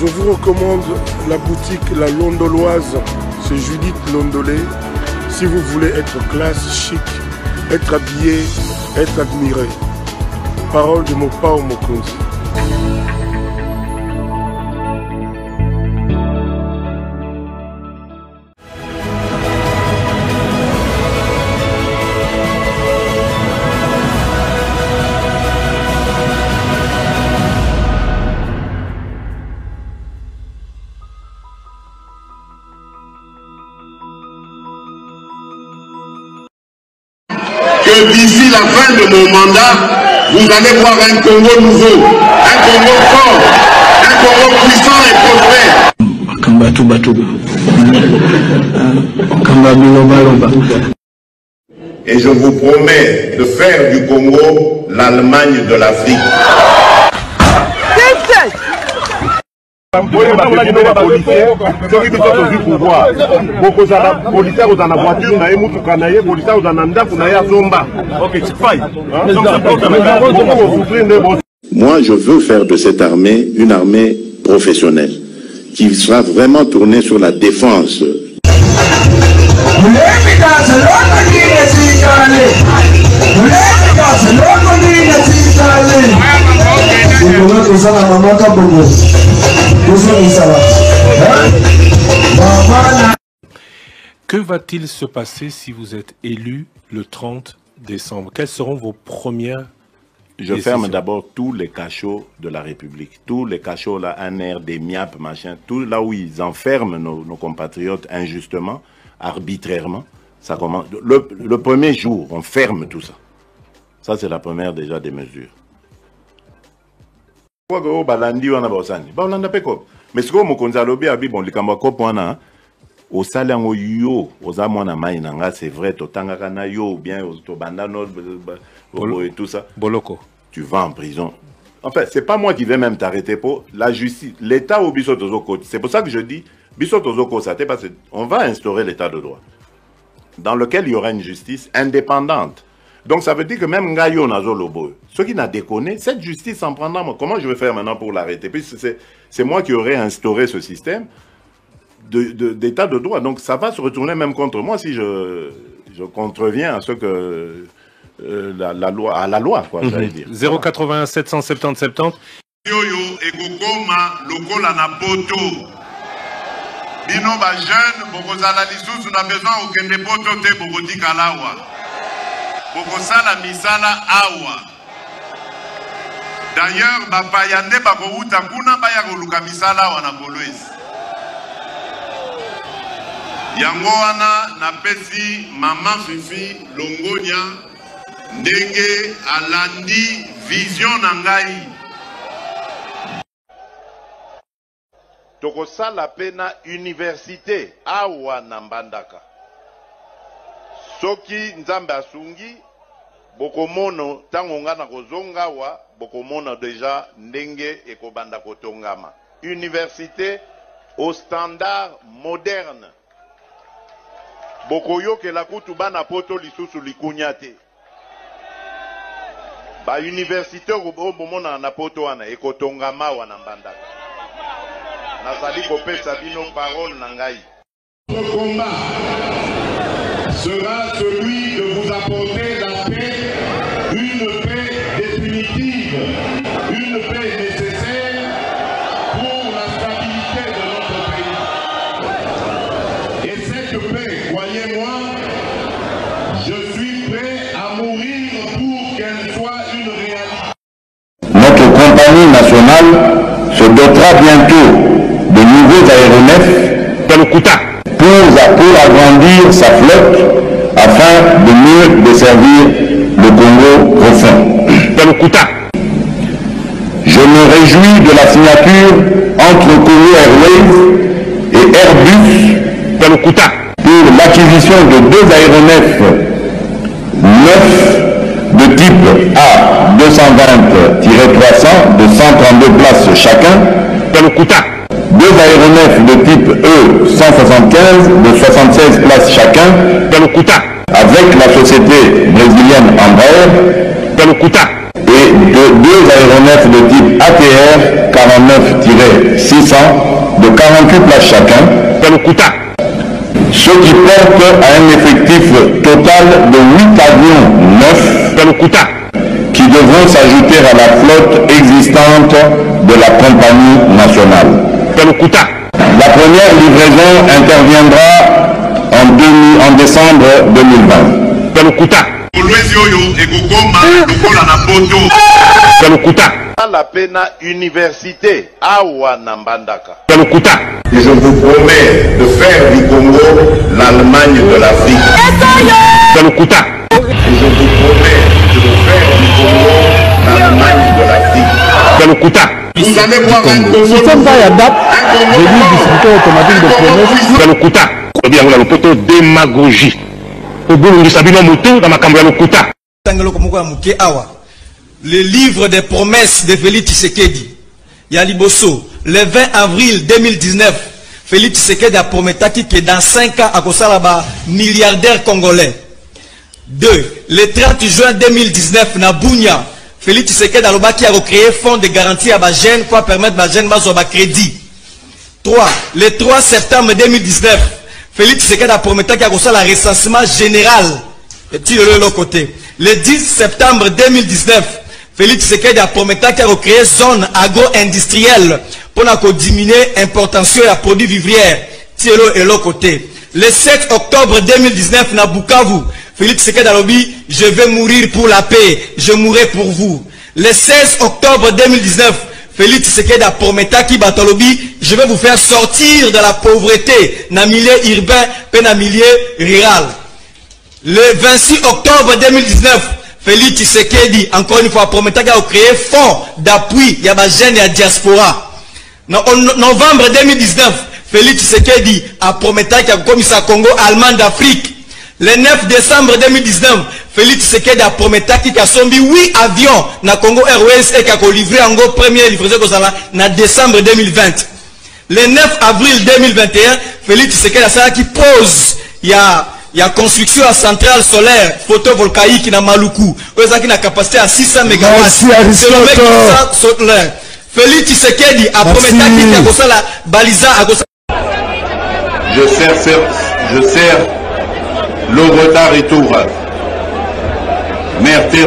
Je vous recommande la boutique La Londoloise, c'est Judith Londolé. Si vous voulez être classe, chic, être habillé, être admiré. Parole de Mopao Mokonzi. Que d'ici la fin de mon mandat, vous allez voir un Congo nouveau, un Congo fort, un Congo puissant et prospère. Et je vous promets de faire du Congo l'Allemagne de l'Afrique. Moi, je veux faire de cette armée une armée professionnelle qui sera vraiment tournée sur la défense. Que va-t-il se passer si vous êtes élu le 30 décembre? Quelles seront vos premières Je ferme d'abord tous les cachots de la République. Tous les cachots, là, ANR, des MIAP, machin, tout là où ils enferment nos compatriotes injustement, arbitrairement. Ça commence. Le premier jour, on ferme tout ça. Ça, c'est la première déjà des mesures. Mais ce que je au salaire yo oza mwana mai nanga c'est vrai totanga kana yo bien to bandano et tout ça boloko tu vas en prison. En fait, c'est pas moi qui vais même t'arrêter pour la justice, l'état au biso tozoko. C'est pour ça que je dis biso tozoko ça parce que on va instaurer l'état de droit dans lequel il y aura une justice indépendante. Donc ça veut dire que même Ngayo Nazolobo, ce qui n'a déconné, cette justice en prendra. Comment je vais faire maintenant pour l'arrêter? Puisque c'est moi qui aurais instauré ce système d'état de droit. Donc ça va se retourner même contre moi si je contreviens à ce que à la loi, quoi, j'allais dire. 081 770 70. Yoyo ekokoma lokola na poto. Bino ba jeune bokozala lisusu na besoin okende poto te bokotikala awa. Bokosala misala awa. D'ailleurs bapayande bakouta kuna baya koluka misala awa na Kolwezi. Yango wana napesi mama Fifi Longonia ndenge alandi vision na ngai. Tokosala pena université awa na Mbandaka. Soki nzambe asungi bokomono tango nga na kozonga wa bokomono deja ndenge ekobanda kotongama. Université au standard moderne. Bokoyoke la kutuba na poto lisusu likunyate. Ba université obomona na poto wana ekotongama wana Mbandaka. Nazali kopesa bino parole na ngai. Notre combat sera celui de vous apporter la paix, une paix définitive, une paix nécessaire pour la stabilité de notre pays. Et cette paix, croyez-moi, je suis prêt à mourir pour qu'elle soit une réalité. Notre compagnie nationale se dotera bientôt de nouveaux aéronefs pour agrandir sa flotte afin de mieux desservir le Congo profond. Je me réjouis de la signature entre Congo Airways et Airbus pour l'acquisition de 2 aéronefs neufs de type A220-300 de 132 places chacun. 2 aéronefs de type E175 de 76 places chacun, avec la société brésilienne Embraer, et 2 aéronefs de type ATR 45 49-600 de 48 places chacun, ce qui porte à un effectif total de 8 avions neufs qui devront s'ajouter à la flotte existante de la compagnie nationale. La première livraison interviendra en décembre 2020. La pena université awa nambandaka. Et je vous promets de faire du Congo l'Allemagne de l'Afrique. Et je vous promets de faire du Congo l'Allemagne de l'Afrique. Vous allez voir un Congo. Si ça va y date, je dis discuter automatique de promesses. Démagogie. Le livre des promesses de Félix Tshisekedi, Yaliboso, le 20 avril 2019, Félix Tshisekedi a promis que dans 5 ans, à Kosalaba, milliardaire congolais. 2. Le 30 juin 2019, na Bunia, Félix Tshisekedi a recréé fonds de garantie à Bajen pour permettre à Bajen de crédit. 3. Le 3 septembre 2019, Félix Tshisekedi a promis qu'il y a un recensement général. Et de l'autre côté. Le 10 septembre 2019, Félix Tshisekedi a promis qu'il y a recréé zone agro-industrielle pour diminuer l'importation des produits vivriers. Et l'autre côté. Le 7 octobre 2019, na Bukavu, Félix Tshisekedi a dit, je vais mourir pour la paix, je mourrai pour vous. Le 16 octobre 2019, Félix Tshisekedi a promis qu'il je vais vous faire sortir de la pauvreté dans le milieu urbain et dans le milieu rural. Le 26 octobre 2019, Félix Tshisekedi, encore une fois, promet qu'il a créé fonds d'appui à la jeune et à la diaspora. En novembre 2019, Félix Tshisekedi a promis qu'il a commis à Congo allemand d'Afrique. Le 9 décembre 2019, Félix Tshisekedi a promis qu'il a sombi 8 avions dans Congo Airways et qu'il a livré en gros premier livraison en décembre 2020. Le 9 avril 2021, Félix Tshisekedi a qui pose, il y a construction à centrale solaire photovoltaïque dans Maluku. Qui a une capacité à 600 MW. C'est le mec solaire. Félix Tshisekedi a promis qu'il a la balisa à Je sers le retard et tout. Merci.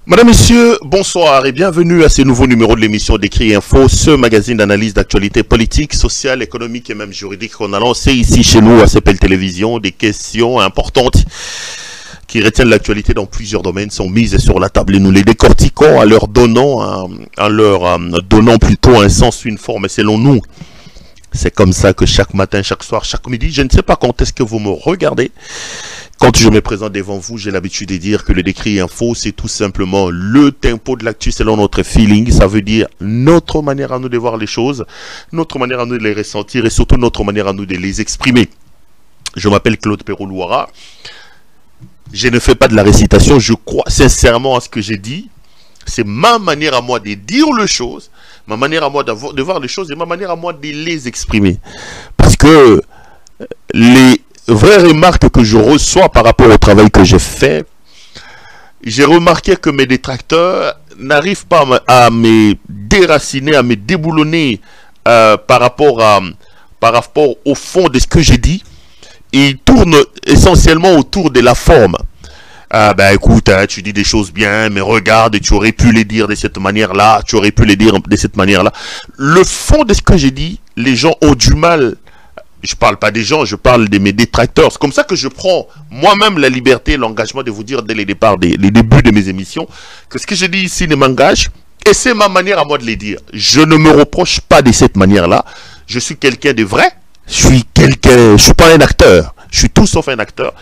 Madame, Messieurs, bonsoir et bienvenue à ce nouveau numéro de l'émission d'Écrit Info, ce magazine d'analyse d'actualité politique, sociale, économique et même juridique qu'on a lancé ici chez nous à CPL Télévision. Des questions importantes qui retiennent l'actualité dans plusieurs domaines sont mises sur la table et nous les décortiquons en leur donnant plutôt un sens, une forme. Et selon nous, c'est comme ça que chaque matin, chaque soir, chaque midi, je ne sais pas quand est-ce que vous me regardez. Quand je me présente devant vous, j'ai l'habitude de dire que le Décrit Info, c'est tout simplement le tempo de l'actu selon notre feeling. Ça veut dire notre manière à nous de voir les choses, notre manière à nous de les ressentir et surtout notre manière à nous de les exprimer. Je m'appelle Claude Perrault-Louara. Je ne fais pas de la récitation, je crois sincèrement à ce que j'ai dit. C'est ma manière à moi de dire les choses, ma manière à moi de voir les choses et ma manière à moi de les exprimer. Parce que les vraies remarques que je reçois par rapport au travail que j'ai fait, j'ai remarqué que mes détracteurs n'arrivent pas à me déraciner, à me déboulonner par rapport au fond de ce que j'ai dit. Ils tournent essentiellement autour de la forme. Ah ben écoute, hein, tu dis des choses bien, mais regarde, tu aurais pu les dire de cette manière-là, tu aurais pu les dire de cette manière-là. Le fond de ce que j'ai dit, les gens ont du mal. Je parle pas des gens, je parle de mes détracteurs. C'est comme ça que je prends moi-même la liberté, l'engagement de vous dire dès les débuts de mes émissions, que ce que je dis ici ne m'engage. Et c'est ma manière à moi de les dire. Je ne me reproche pas de cette manière-là. Je suis quelqu'un de vrai. Je suis pas un acteur. Je suis tout sauf un acteur.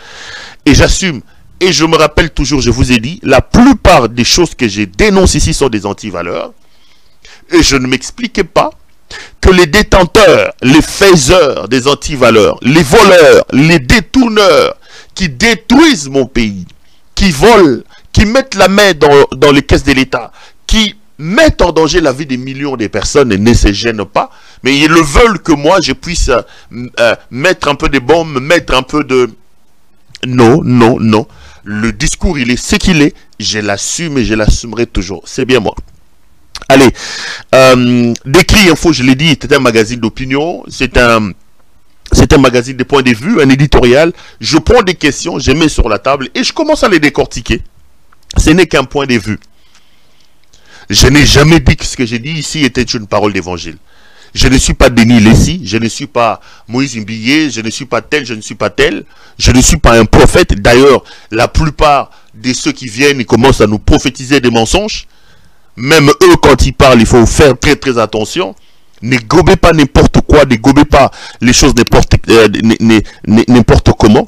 Et j'assume. Et je me rappelle toujours, je vous ai dit, la plupart des choses que je dénonce ici sont des antivaleurs. Et je ne m'expliquais pas que les détenteurs, les faiseurs des antivaleurs, les voleurs, les détourneurs qui détruisent mon pays, qui volent, qui mettent la main dans les caisses de l'État, qui mettent en danger la vie des millions de personnes et ne se gênent pas, mais ils le veulent que moi je puisse mettre un peu de bombes, mettre un peu de... Non. Le discours, il est ce qu'il est. Je l'assume et je l'assumerai toujours. C'est bien moi. Allez, Décrit Info, je l'ai dit, c'est un magazine d'opinion. C'est un magazine de points de vue, un éditorial. Je prends des questions, je mets sur la table et je commence à les décortiquer. Ce n'est qu'un point de vue. Je n'ai jamais dit que ce que j'ai dit ici était une parole d'évangile. Je ne suis pas Denis Lessi, je ne suis pas Moïse Mbilé, je ne suis pas tel, je ne suis pas tel. Je ne suis pas un prophète. D'ailleurs, la plupart de ceux qui viennent, ils commencent à nous prophétiser des mensonges. Même eux, quand ils parlent, il faut faire très très attention. Ne gobez pas n'importe quoi, ne gobez pas les choses n'importe comment.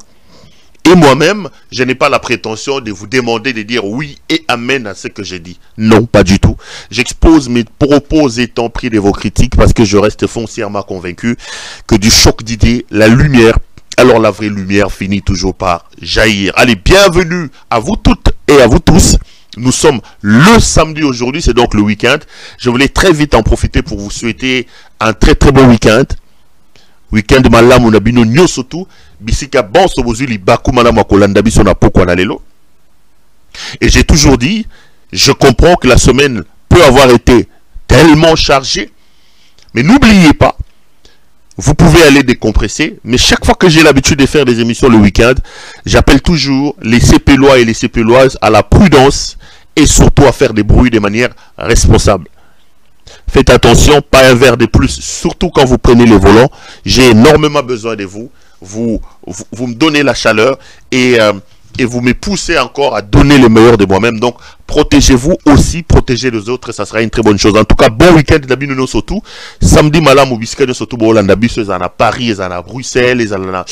Et moi-même, je n'ai pas la prétention de vous demander de dire oui et amen à ce que j'ai dit. Non, pas du tout. J'expose mes propos étant pris de vos critiques parce que je reste foncièrement convaincu que du choc d'idées, la lumière, alors la vraie lumière finit toujours par jaillir. Allez, bienvenue à vous toutes et à vous tous. Nous sommes le samedi aujourd'hui, c'est donc le week-end. Je voulais très vite en profiter pour vous souhaiter un très très bon week-end. Week-end malamu na bino nyoso tu bisika bonso bozuli baku malamu akolanda biso na poko na lelo. Et j'ai toujours dit, je comprends que la semaine peut avoir été tellement chargée, mais n'oubliez pas, vous pouvez aller décompresser, mais chaque fois que j'ai l'habitude de faire des émissions le week-end, j'appelle toujours les CPLois et les CPLoises à la prudence et surtout à faire des bruits de manière responsable. Faites attention, pas un verre de plus, surtout quand vous prenez le volant. J'ai énormément besoin de vous. Vous me donnez la chaleur et vous me poussez encore à donner le meilleur de moi-même. Donc, protégez-vous aussi, protégez les autres, ça sera une très bonne chose. En tout cas, bon week-end d'Abino surtout. Samedi, malam, au biscuit, surtout, bon, on a Paris, ils en a Bruxelles, ils en a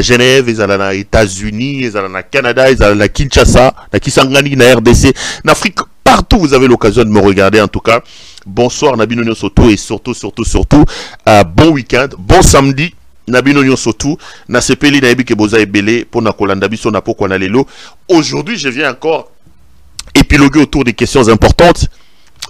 Genève, ils en a États-Unis, ils en a Canada, ils en a Kinshasa, na Kisangani, na RDC, en Afrique. Partout, vous avez l'occasion de me regarder. En tout cas, bonsoir, Nabino Soto, et surtout, bon week-end, bon samedi. Nabino Soto, na sepeli na ebi ke boza ebele pour na kolanda biso na poko na lelo. Aujourd'hui, je viens encore épiloguer autour des questions importantes.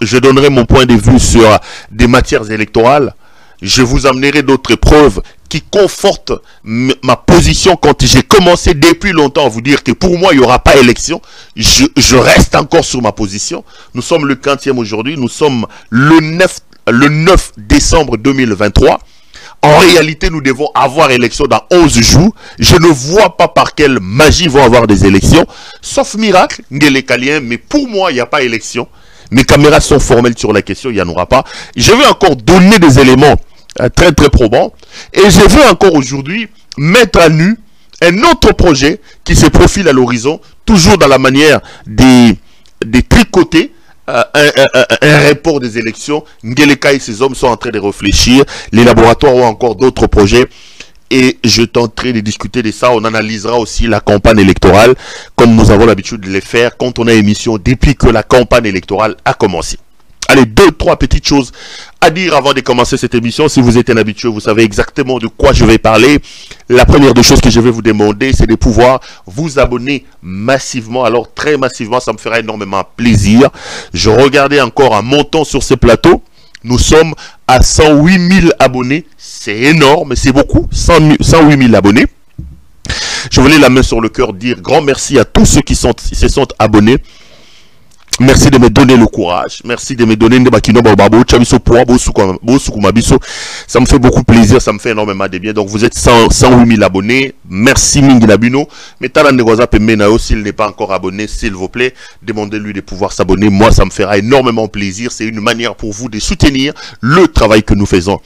Je donnerai mon point de vue sur des matières électorales. Je vous amènerai d'autres preuves qui confortent ma position quand j'ai commencé depuis longtemps à vous dire que pour moi, il n'y aura pas élection. Je reste encore sur ma position. Nous sommes le 15e aujourd'hui. Nous sommes le 9 décembre 2023. En réalité, nous devons avoir élection dans 11 jours. Je ne vois pas par quelle magie vont avoir des élections. Sauf miracle, mais pour moi, il n'y a pas élection. Mes caméras sont formelles sur la question, il n'y en aura pas. Je vais encore donner des éléments très très probants. Et je veux encore aujourd'hui mettre à nu un autre projet qui se profile à l'horizon, toujours dans la manière des tricoter. Un report des élections. Ngeleka et ses hommes sont en train de réfléchir. Les laboratoires ont encore d'autres projets. Et je tenterai de discuter de ça. On analysera aussi la campagne électorale, comme nous avons l'habitude de les faire quand on a émission depuis que la campagne électorale a commencé. Allez, 2-3 petites choses à dire avant de commencer cette émission. Si vous êtes un habitué, vous savez exactement de quoi je vais parler. La première des choses que je vais vous demander, c'est de pouvoir vous abonner massivement. Alors, très massivement, ça me fera énormément plaisir. Je regardais encore un montant sur ce plateau. Nous sommes à 108 000 abonnés. C'est énorme, c'est beaucoup. 108 000 abonnés. Je voulais la main sur le cœur dire grand merci à tous ceux qui se sont abonnés. Merci de me donner le courage. Merci de me donner ça me fait beaucoup plaisir, ça me fait énormément de bien. Donc vous êtes 108 000 abonnés. Merci Mingi Nabino. Mais s'il n'est pas encore abonné, s'il vous plaît, demandez-lui de pouvoir s'abonner. Moi, ça me fera énormément plaisir. C'est une manière pour vous de soutenir le travail que nous faisons.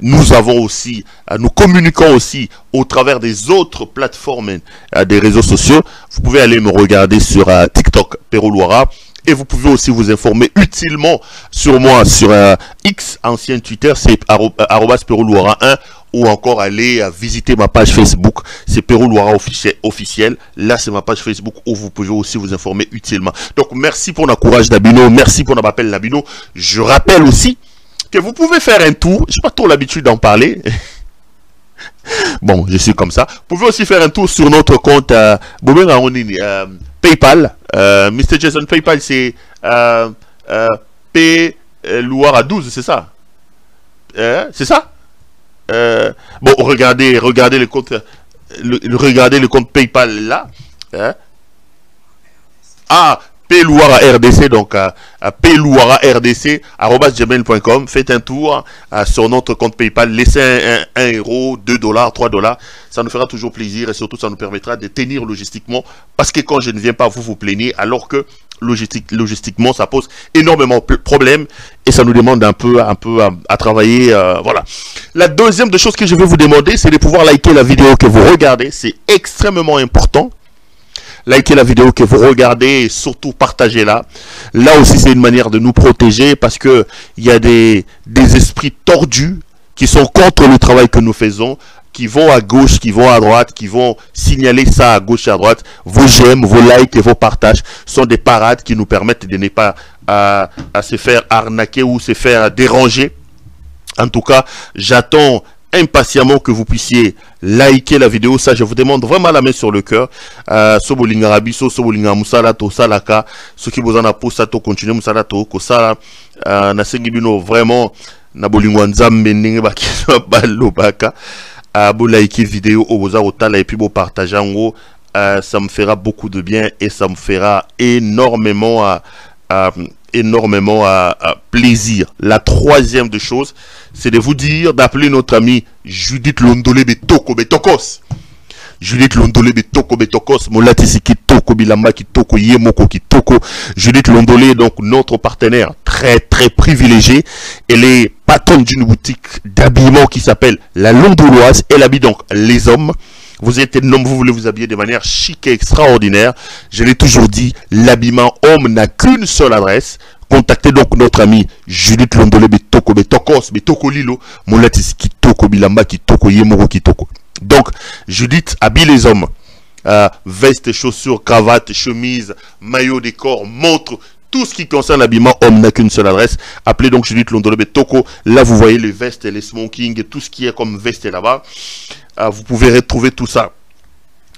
Nous avons aussi, nous communiquons aussi au travers des autres plateformes des réseaux sociaux. Vous pouvez aller me regarder sur TikTok, Pero Luara. Et vous pouvez aussi vous informer utilement sur moi, sur X, ancien Twitter, c'est @PeroLuara1, ou encore aller visiter ma page Facebook, c'est Pero Luara officiel. Là, c'est ma page Facebook où vous pouvez aussi vous informer utilement. Donc, merci pour l'encourage d'Abino, merci pour l'appel d'Abino. Je rappelle aussi que vous pouvez faire un tour, je n'ai pas trop l'habitude d'en parler. Bon, je suis comme ça. Vous pouvez aussi faire un tour sur notre compte PayPal. Mr. Jason PayPal, c'est P Loire à 12, c'est ça? C'est ça? Bon, regardez le compte, regardez le compte PayPal là. à Pelouara RDC, donc à pelouara@gmail.com. Faites un tour sur notre compte PayPal, laissez 1 euro, 2 dollars, 3 dollars. Ça nous fera toujours plaisir et surtout ça nous permettra de tenir logistiquement. Parce que quand je ne viens pas, vous plaignez, alors que logistiquement ça pose énormément de problèmes et ça nous demande un peu à travailler. Voilà. La deuxième des choses que je vais vous demander, c'est de pouvoir liker la vidéo que vous regardez. C'est extrêmement important. Likez la vidéo que vous regardez et surtout partagez-la. Là aussi, c'est une manière de nous protéger parce que il y a des esprits tordus qui sont contre le travail que nous faisons, qui vont à gauche, qui vont à droite, qui vont signaler ça à gauche et à droite. Vos j'aime, vos likes et vos partages sont des parades qui nous permettent de ne pas à se faire arnaquer ou se faire déranger. En tout cas, j'attends impatiemment que vous puissiez liker la vidéo. Ça, je vous demande vraiment la main sur le cœur. Sobolinga rabiso, sobolinga musala to salaka. Ce qui vous en a poussé to continuer musala to kosala. Na sengibino vraiment na bolingwa nzambe ndenge bakisa balo baka. Bo liker vidéo au boza otala et puis bo partager en ça me fera beaucoup de bien et ça me fera énormément plaisir. La troisième des choses, c'est de vous dire d'appeler notre ami Judith Londolé Betoko Betokos. Judith Londolé Betoko Betokos, Molatisi Kitoko Bilamba Kitoko Yemoko Kitoko. Judith Londolé, donc notre partenaire très privilégié. Elle est patronne d'une boutique d'habillement qui s'appelle La Londoloise. Elle habille donc les hommes. Vous êtes un homme, vous voulez vous habiller de manière chic et extraordinaire. Je l'ai toujours dit, l'habillement homme n'a qu'une seule adresse. Contactez donc notre ami Judith Londolé Betoko Betokos Betoko Lilo Molatis Kitoko Bilamba Kitoko Yemoro Kitoko. Donc Judith habille les hommes. Veste, chaussures, cravate, chemise, maillot de corps, montre. Tout ce qui concerne l'habillement homme n'a qu'une seule adresse. Appelez donc Judith Londolé Betoko. Là vous voyez les vestes, les smokings et tout ce qui est comme veste là-bas. Vous pouvez retrouver tout ça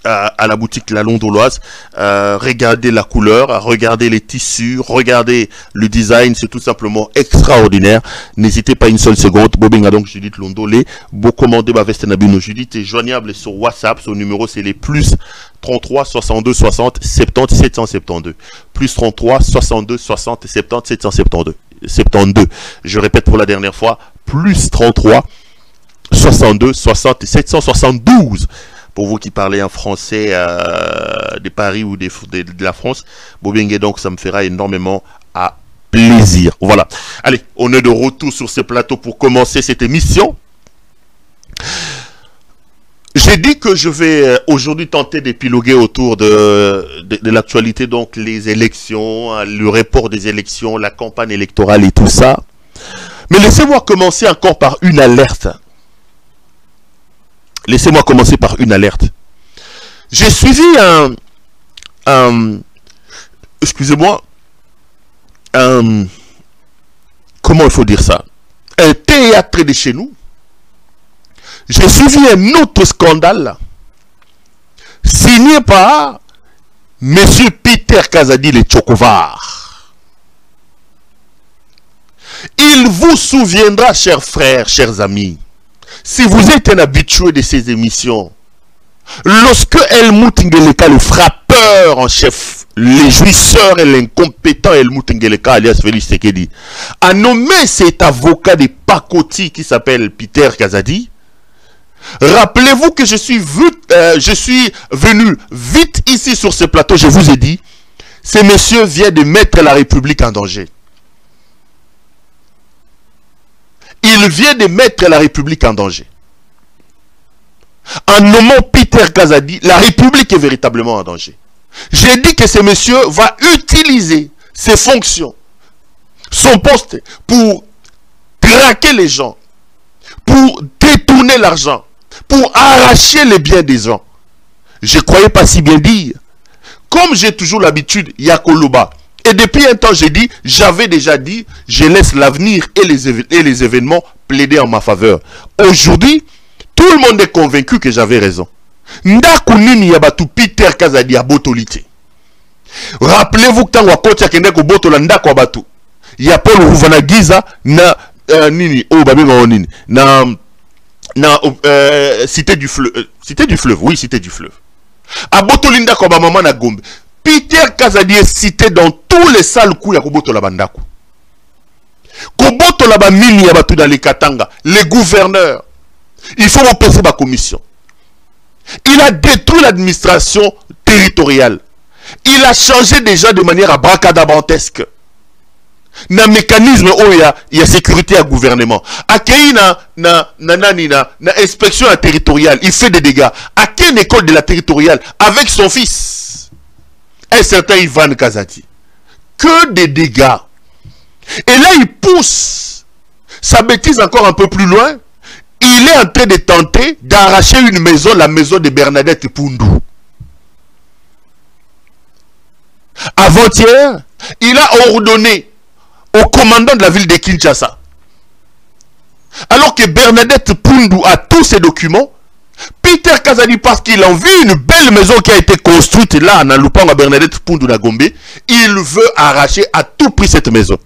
à la boutique La Londoloise. Regardez la couleur, regardez les tissus, regardez le design, c'est tout simplement extraordinaire. N'hésitez pas une seule seconde. Bobinga donc Judith Londolé. Vous commandez ma veste Nabino. Judith est joignable sur WhatsApp. Son numéro c'est les plus 33 62 60 70 772. Plus 33 62 60 70 772. Je répète pour la dernière fois. Plus 33 62 60 772. Pour vous qui parlez en français de Paris ou de la France, Bobingue, donc ça me fera énormément plaisir. Voilà. Allez, on est de retour sur ce plateau pour commencer cette émission. J'ai dit que je vais aujourd'hui tenter d'épiloguer autour de l'actualité, donc les élections, le report des élections, la campagne électorale et tout ça. Mais laissez-moi commencer encore par une alerte. Laissez-moi commencer par une alerte. J'ai suivi excusez-moi, comment il faut dire ça? Un théâtre de chez nous. J'ai suivi un autre scandale signé par Monsieur Peter Kazadi le Tchokovar. Il vous souviendra, chers frères, chers amis, si vous êtes un habitué de ces émissions, lorsque Helmut Ngeleka, le frappeur en chef, le jouisseur et l'incompétent Helmut Ngeleka, alias Félix Tshisekedi, a nommé cet avocat de pacotille qui s'appelle Peter Kazadi, rappelez-vous que je suis venu vite ici sur ce plateau, je vous ai dit, ce monsieur vient de mettre la République en danger. Il vient de mettre la République en danger. En nommant Peter Kazadi, la République est véritablement en danger. J'ai dit que ce monsieur va utiliser ses fonctions, son poste, pour traquer les gens, pour détourner l'argent, pour arracher les biens des gens. Je ne croyais pas si bien dire. Comme j'ai toujours l'habitude, Yakoloba. Et depuis un temps, j'ai dit, j'avais déjà dit, je laisse l'avenir et les événements plaider en ma faveur. Aujourd'hui, tout le monde est convaincu que j'avais raison. Ndakunini yabatu Peter Kazadi ya botolite. Rappelez-vous que tango akotia kende ko botola ndako abatu. Ya Paul Ruvanagiza na nini oh babenga nini na cité du fleuve, oui, cité du fleuve. Abotoli ndako ba maman na Gombe. Peter Kazadi est cité dans tous les sales coups ya Koboto la Bandako. Koboto la Bamini ya batu dans les Katanga, les gouverneurs. Il faut repasser ma commission. Il a détruit l'administration territoriale. Il a changé déjà de manière abracadabrantesque. Na mécanisme où il y a sécurité à gouvernement. Akei na inspection territoriale, il fait des dégâts. À quelle école de la territoriale avec son fils, un certain Ivan Kazadi. Que des dégâts. Et là, il pousse sa bêtise encore un peu plus loin. Il est en train de tenter d'arracher une maison, la maison de Bernadette Poundou. Avant-hier, il a ordonné au commandant de la ville de Kinshasa, alors que Bernadette Poundou a tous ses documents, Peter Kazadi, parce qu'il a vu une belle maison qui a été construite là, en loupant à Bernadette Poundou na Gombe, il veut arracher à tout prix cette maison.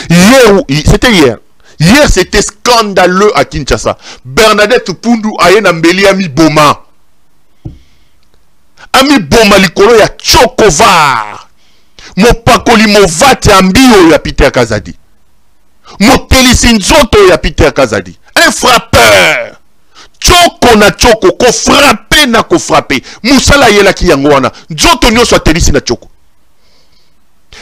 C'était hier. Hier, c'était scandaleux à Kinshasa. Bernadette Poundou a un ambeli ami Boma. Ami Boma likolo ya Chokovar. Mopakoli movate ambio ya Peter Kazadi. Motelisi nzoto ya Peter Kazadi. Un frappeur. Choko na choko. Ko frappe na ko frappe. Musala yela ki yangoana. Nzoto nyoso atelisi na choko.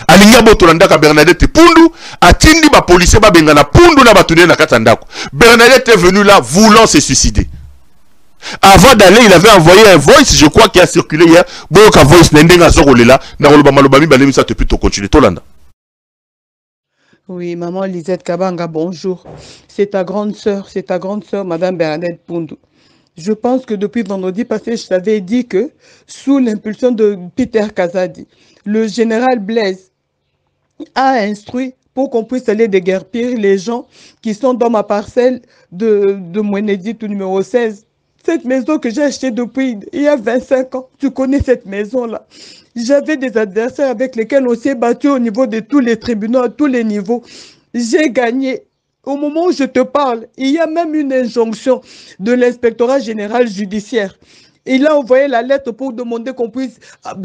Alinga boto landaka Bernadette Poundou. Atindi ba policier ba bengana Poundou na batune na katandako. Bernadette est venu là voulant se suicider. Avant d'aller, il avait envoyé un voice, je crois, qui a circulé hier. Boka voice n'endenga zorolela. Na roloba malobami balemisa te plutôt continuer Tolanda. Oui, maman Lisette Kabanga, bonjour. C'est ta grande sœur, Madame Bernadette Poundou. Je pense que depuis vendredi passé, je t'avais dit que, sous l'impulsion de Peter Kazadi, le général Blaise a instruit pour qu'on puisse aller déguerpir les gens qui sont dans ma parcelle de Mouenedi, tout numéro 16. Cette maison que j'ai achetée depuis il y a 25 ans, tu connais cette maison-là. J'avais des adversaires avec lesquels on s'est battu au niveau de tous les tribunaux, à tous les niveaux. J'ai gagné. Au moment où je te parle, il y a même une injonction de l'inspectorat général judiciaire. Il a envoyé la lettre pour demander qu'on puisse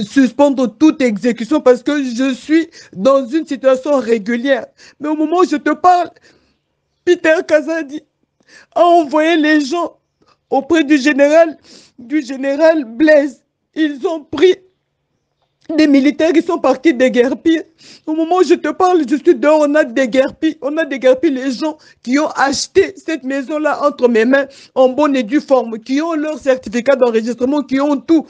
suspendre toute exécution parce que je suis dans une situation régulière. Mais au moment où je te parle, Peter Kazadi a envoyé les gens auprès du général Blaise. Ils ont pris des militaires qui sont partis déguerpir. Au moment où je te parle, je suis dehors, on a déguerpi les gens qui ont acheté cette maison-là entre mes mains en bonne et due forme, qui ont leur certificat d'enregistrement, qui ont tout.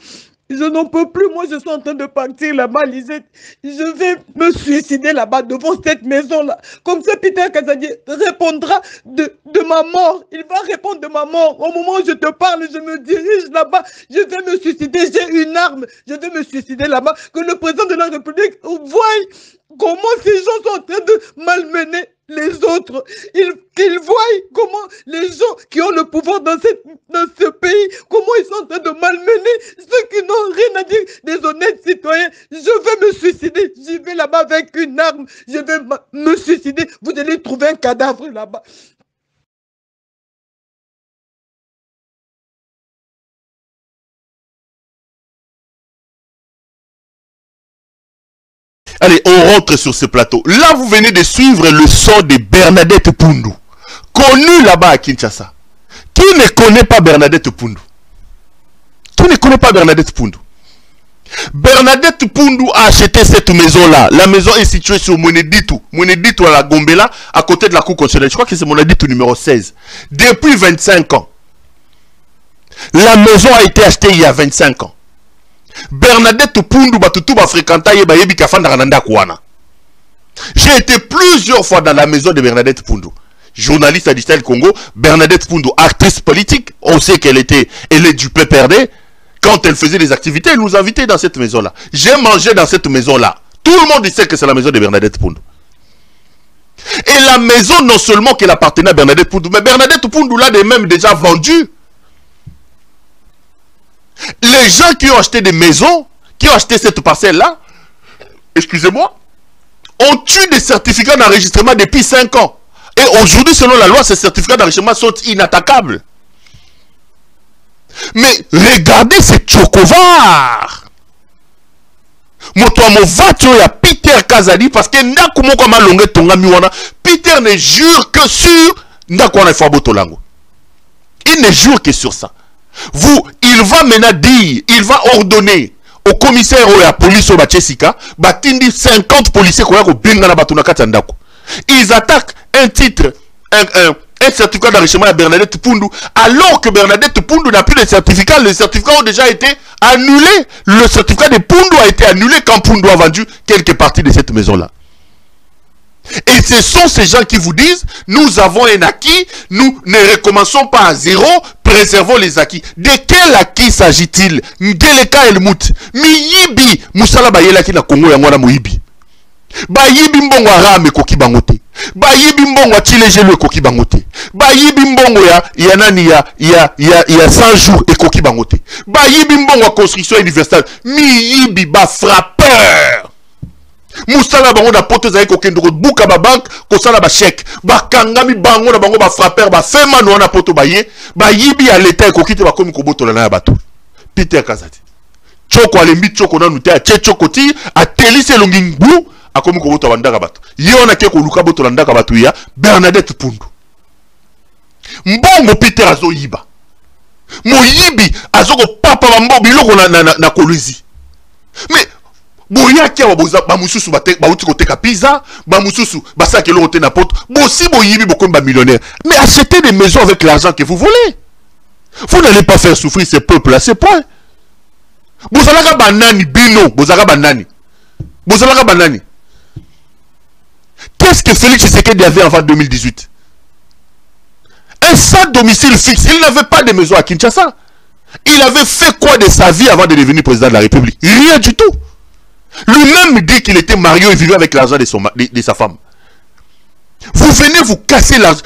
Je n'en peux plus, moi je suis en train de partir là-bas, Lisette. Je vais me suicider là-bas devant cette maison-là. Comme ça, Peter Kazadi répondra de ma mort. Il va répondre de ma mort. Au moment où je te parle, je me dirige là-bas. Je vais me suicider, j'ai une arme. Je vais me suicider là-bas. Que le président de la République voie comment ces gens sont en train de malmener les autres. Qu'ils voient comment les gens qui ont le pouvoir dans ce pays, comment ils sont en train de malmener ceux qui n'ont rien à dire, des honnêtes citoyens. Je vais me suicider. J'y vais là-bas avec une arme. Je vais me suicider. Vous allez trouver un cadavre là-bas. Allez, on rentre sur ce plateau. Là, vous venez de suivre le son de Bernadette Poundou, connue là-bas à Kinshasa. Qui ne connaît pas Bernadette Poundou? Qui ne connaît pas Bernadette Poundou? Bernadette Poundou a acheté cette maison-là. La maison est située sur Moueneditu à la Gombela, à côté de la cour constitutionnelle. Je crois que c'est Moueneditu numéro 16. Depuis 25 ans. La maison a été achetée il y a 25 ans. Bernadette Poundou batutu ba fréquenta ye ba yebi kafanda kananda kwana. J'ai été plusieurs fois dans la maison de Bernadette Poundou. Journaliste à Digital Congo, Bernadette Poundou, actrice politique, on sait qu'elle est du PPRD. Quand elle faisait des activités, elle nous invitait dans cette maison-là. J'ai mangé dans cette maison-là. Tout le monde sait que c'est la maison de Bernadette Poundou. Et la maison, non seulement qu'elle appartenait à Bernadette Poundou, mais Bernadette Poundou l'a même déjà vendue. Les gens qui ont acheté des maisons, qui ont acheté cette parcelle-là, excusez-moi, ont eu des certificats d'enregistrement depuis 5 ans. Et aujourd'hui, selon la loi, ces certificats d'enregistrement sont inattaquables. Mais regardez ces chocovards. Moto a voiture ya Peter Kazadi parce que ndako moko malonge tonga miwana. Peter ne jure que sur ndako wana fa botolango. Il ne jure que sur ça. Il va maintenant dire, il va ordonner au commissaire ou à la police au Bachesika, batindi 50 policiers qui ont bengana batuna katandako. Ils attaquent un titre, un certificat d'enrichissement à Bernadette Pundu, alors que Bernadette Pundu n'a plus de certificat. Les certificats ont déjà été annulés. Le certificat de Pundu a été annulé quand Pundu a vendu quelques parties de cette maison-là. Et ce sont ces gens qui vous disent, nous avons un acquis, nous ne recommençons pas à zéro, préservons les acquis. De quel acquis s'agit-il? Ngeleka Elmout, Miyibi, Moussala Bayela ki na Congo yangwana Moyibi. Bayibi mbongo arame koki bangote. Bayibi mbongo achilejelo koki bangote. Bayibi mbongo ya nani ya 100 jours et koki bangote. Bayibi mbongo construction universelle. Miyibi ba frappeur. Moussala bango na pote zaye kokendo buka ba banque kosala ba chèque ba kangami bango na bango ba frapper ba fema no na poto baye ba yibi à l'état kokite ba komi kobotola na bato. Peter Kazadi choko alembi choko na nuta che choko ti atelise longingbu akomi kobota bandaka bato yona ke ko luka botola ndaka bato ya Bernadette Pundu. Mbongo Peter azo yiba moyibi azoko papa bambo biloko na Kolwezi. Mais boyaki wa boza ba mususu ba uti koteka pizza ba mususu ba sa ke lote na poto bo si boyibi boko ba millionnaire. Mais achetez des maisons avec l'argent que vous volez. Vous n'allez pas faire souffrir ces peuples là, c'est point. Bozalaka banani bino, bozalaka banani. Bozalaka banani. Qu'est-ce que Félix Tshisekedi avait avant 2018? Un sans domicile fixe. Il n'avait pas de maison à Kinshasa. Il avait fait quoi de sa vie avant de devenir président de la République? Rien du tout. Lui-même dit qu'il était marié et vivait avec l'argent de sa femme. Vous venez vous casser l'argent.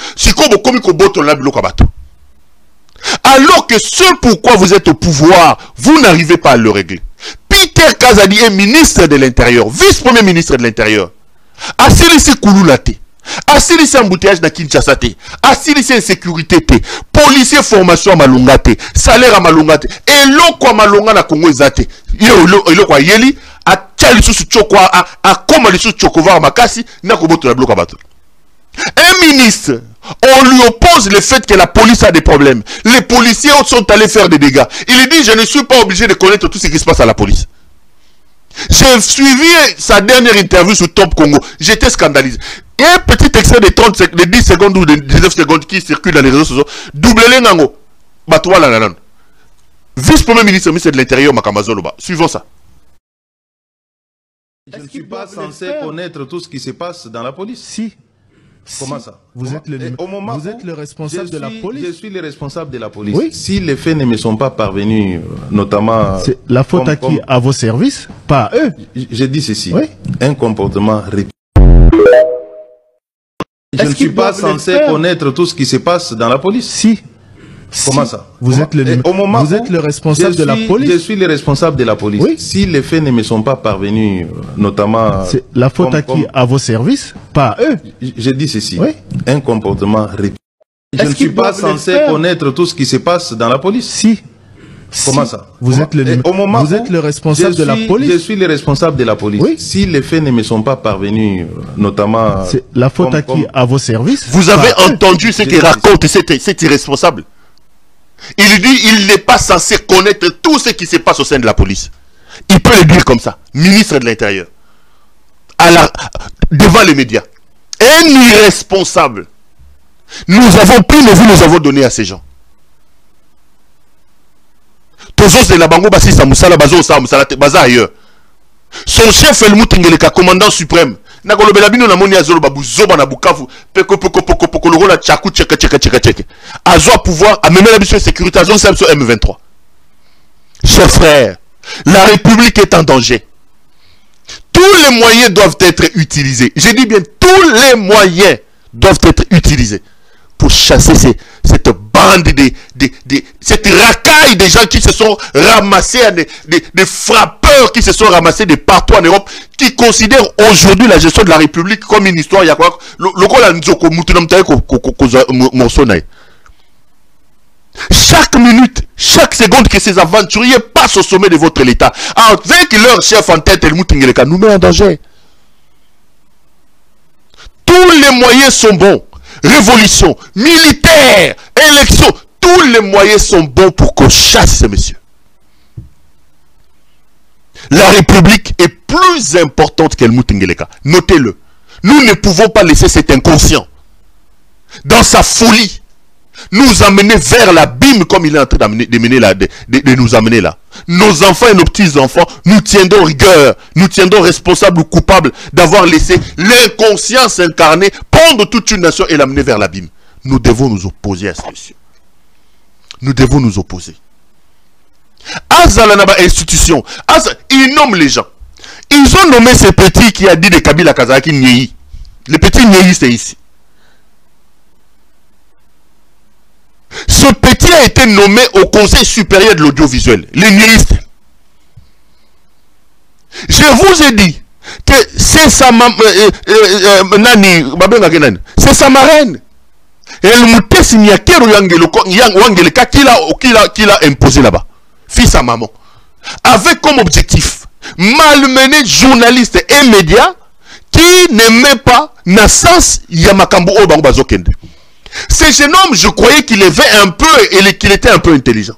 Alors que ce pourquoi vous êtes au pouvoir, vous n'arrivez pas à le régler. Peter Kazadi est ministre de l'Intérieur, vice-premier ministre de l'Intérieur. Assilisi Kouloulate, assilisi embouteillage na Kinshasa te, assilisi insécurité te, policier formation à Malungate, salaire à Malungate, et l'oko à Malunga na Congo ezate, l'oko à Yeli, à Tchalisou Tchoko, à Komalisou Tchokova, à Makasi, na Koboto la bloc à bateau. Un ministre, on lui oppose le fait que la police a des problèmes. Les policiers sont allés faire des dégâts. Il dit, je ne suis pas obligé de connaître tout ce qui se passe à la police. J'ai suivi sa dernière interview sur Top Congo. J'étais scandalisé. Et un petit extrait de 10 secondes ou de 19 secondes qui circule dans les réseaux sociaux. Double Lengango. Batoua Lananan. Vice-premier ministre de l'Intérieur, Makamazoloba. Suivons ça. Je ne suis pas censé connaître tout ce qui se passe dans la police. Si. Comment ça? Vous êtes le responsable de la police. Je suis le responsable de la police. Oui. Si les faits ne me sont pas parvenus, notamment... C'est la faute à qui? À vos services? Pas à eux. Je dis ceci. Oui. Un comportement... Je ne suis pas censé connaître tout ce qui se passe dans la police. Si. Comment ça? Vous êtes le responsable de la police. Je suis le responsable de la police. Oui. Si les faits ne me sont pas parvenus, notamment... C'est la faute à qui? À vos services? Pas à eux. Je dis ceci. Oui. Un comportement... Je ne suis pas censé connaître tout ce qui se passe dans la police. Si. Comment ça? Vous êtes le responsable de la police. Je suis le responsable de la police. Oui. Si les faits ne me sont pas parvenus, notamment... C'est la faute à qui? À vos services? Vous avez entendu ce qu'il raconte, cet irresponsable. Il dit il n'est pas censé connaître tout ce qui se passe au sein de la police. Il peut le dire comme ça. Ministre de l'Intérieur. Devant les médias. Un irresponsable. Nous avons pris le vues, nous avons donné à ces gens. Son chef Helmut Ngeleka, commandant suprême. Pouvoir amener la mission de sécurité à M23. Chers frères, la République est en danger. Tous les moyens doivent être utilisés. Je dis bien, tous les moyens doivent être utilisés pour chasser cette bande, cette racaille des gens qui se sont ramassés, des frappeurs qui se sont ramassés de partout en Europe, qui considèrent aujourd'hui la gestion de la République comme une histoire. Chaque minute, chaque seconde que ces aventuriers passe au sommet de votre État, avec leur chef en tête, El Moutingeleka, nous met en danger. Tous les moyens sont bons. Révolution, militaire, élection, tous les moyens sont bons pour qu'on chasse ces messieurs. La République est plus importante qu'El Moutingeleka. Notez-le. Nous ne pouvons pas laisser cet inconscient, dans sa folie, nous amener vers l'abîme comme il est en train de nous amener là. Nos enfants et nos petits-enfants, nous tiendrons rigueur, nous tiendrons responsables ou coupables d'avoir laissé l'inconscience incarnée prendre toute une nation et l'amener vers l'abîme. Nous devons nous opposer à ce monsieur. Nous devons nous opposer. Azalanaba institution, ils nomment les gens. Ils ont nommé ce petit qui a dit de Kabila Kazaki Nyeyi. Le petit Nyeyi, c'est ici. Ce petit a été nommé au Conseil supérieur de l'audiovisuel, les Nyeyistes. Je vous ai dit que c'est sa c'est sa marraine. Elle m'a signé qu'il a imposé là-bas. Fils à maman. Avec comme objectif malmener journalistes et médias qui n'aimaient pas Nassans Yamakambo Obangubazokende. Ce jeune homme, je croyais qu'il avait un peu et qu'il était un peu intelligent.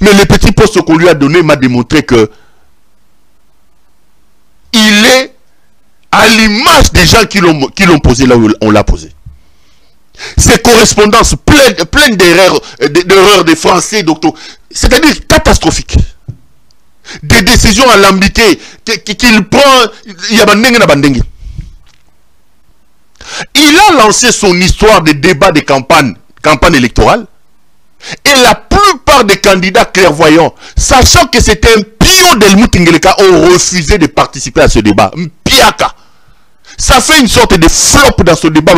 Mais le petit poste qu'on lui a donné m'a démontré que il est à l'image des gens qui l'ont posé là où on l'a posé. Ces correspondances pleines d'erreurs des Français, docteur, c'est-à-dire catastrophiques. Des décisions alambiquées qu'il prend. Il a lancé son histoire de débat de campagne électorale. Et la plupart des candidats clairvoyants, sachant que c'était un pion d'El Moutingeleka, ont refusé de participer à ce débat. Mpiaka. Ça fait une sorte de flop dans ce débat.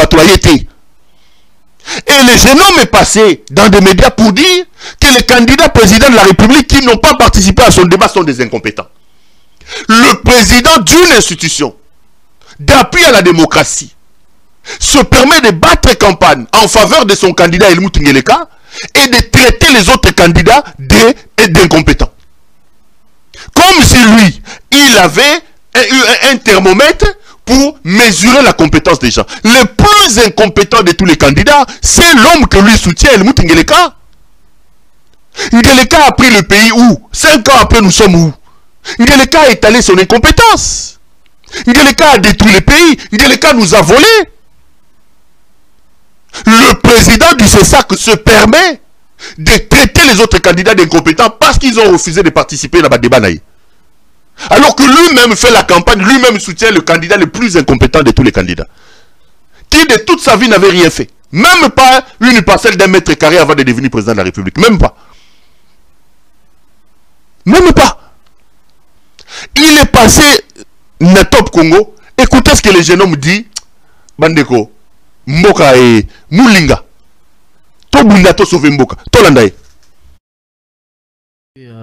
Et le jeune homme est passé dans des médias pour dire que les candidats présidents de la République qui n'ont pas participé à son débat sont des incompétents. Le président d'une institution d'appui à la démocratie se permet de battre campagne en faveur de son candidat El Moutingeleka et de traiter les autres candidats d'incompétents. Comme si lui, il avait un thermomètre pour mesurer la compétence des gens. Le plus incompétent de tous les candidats, c'est l'homme que lui soutient, El Moutingeleka. Ngeleka a pris le pays où? 5 ans après, nous sommes où? Ngeleka a étalé son incompétence. Ngeleka a détruit le pays. Ngeleka nous a volé. Le président du CESAC se permet de traiter les autres candidats d'incompétents parce qu'ils ont refusé de participer à la débat. Alors que lui-même fait la campagne, lui-même soutient le candidat le plus incompétent de tous les candidats. Qui de toute sa vie n'avait rien fait. Même pas une parcelle d'1 mètre carré avant de devenir président de la République. Même pas. Même pas. Il est passé Natop Congo. Écoutez ce que le jeune homme dit. Bandeko. Mboka et Moulinga. To bunda to sauver Mboka. To landaye.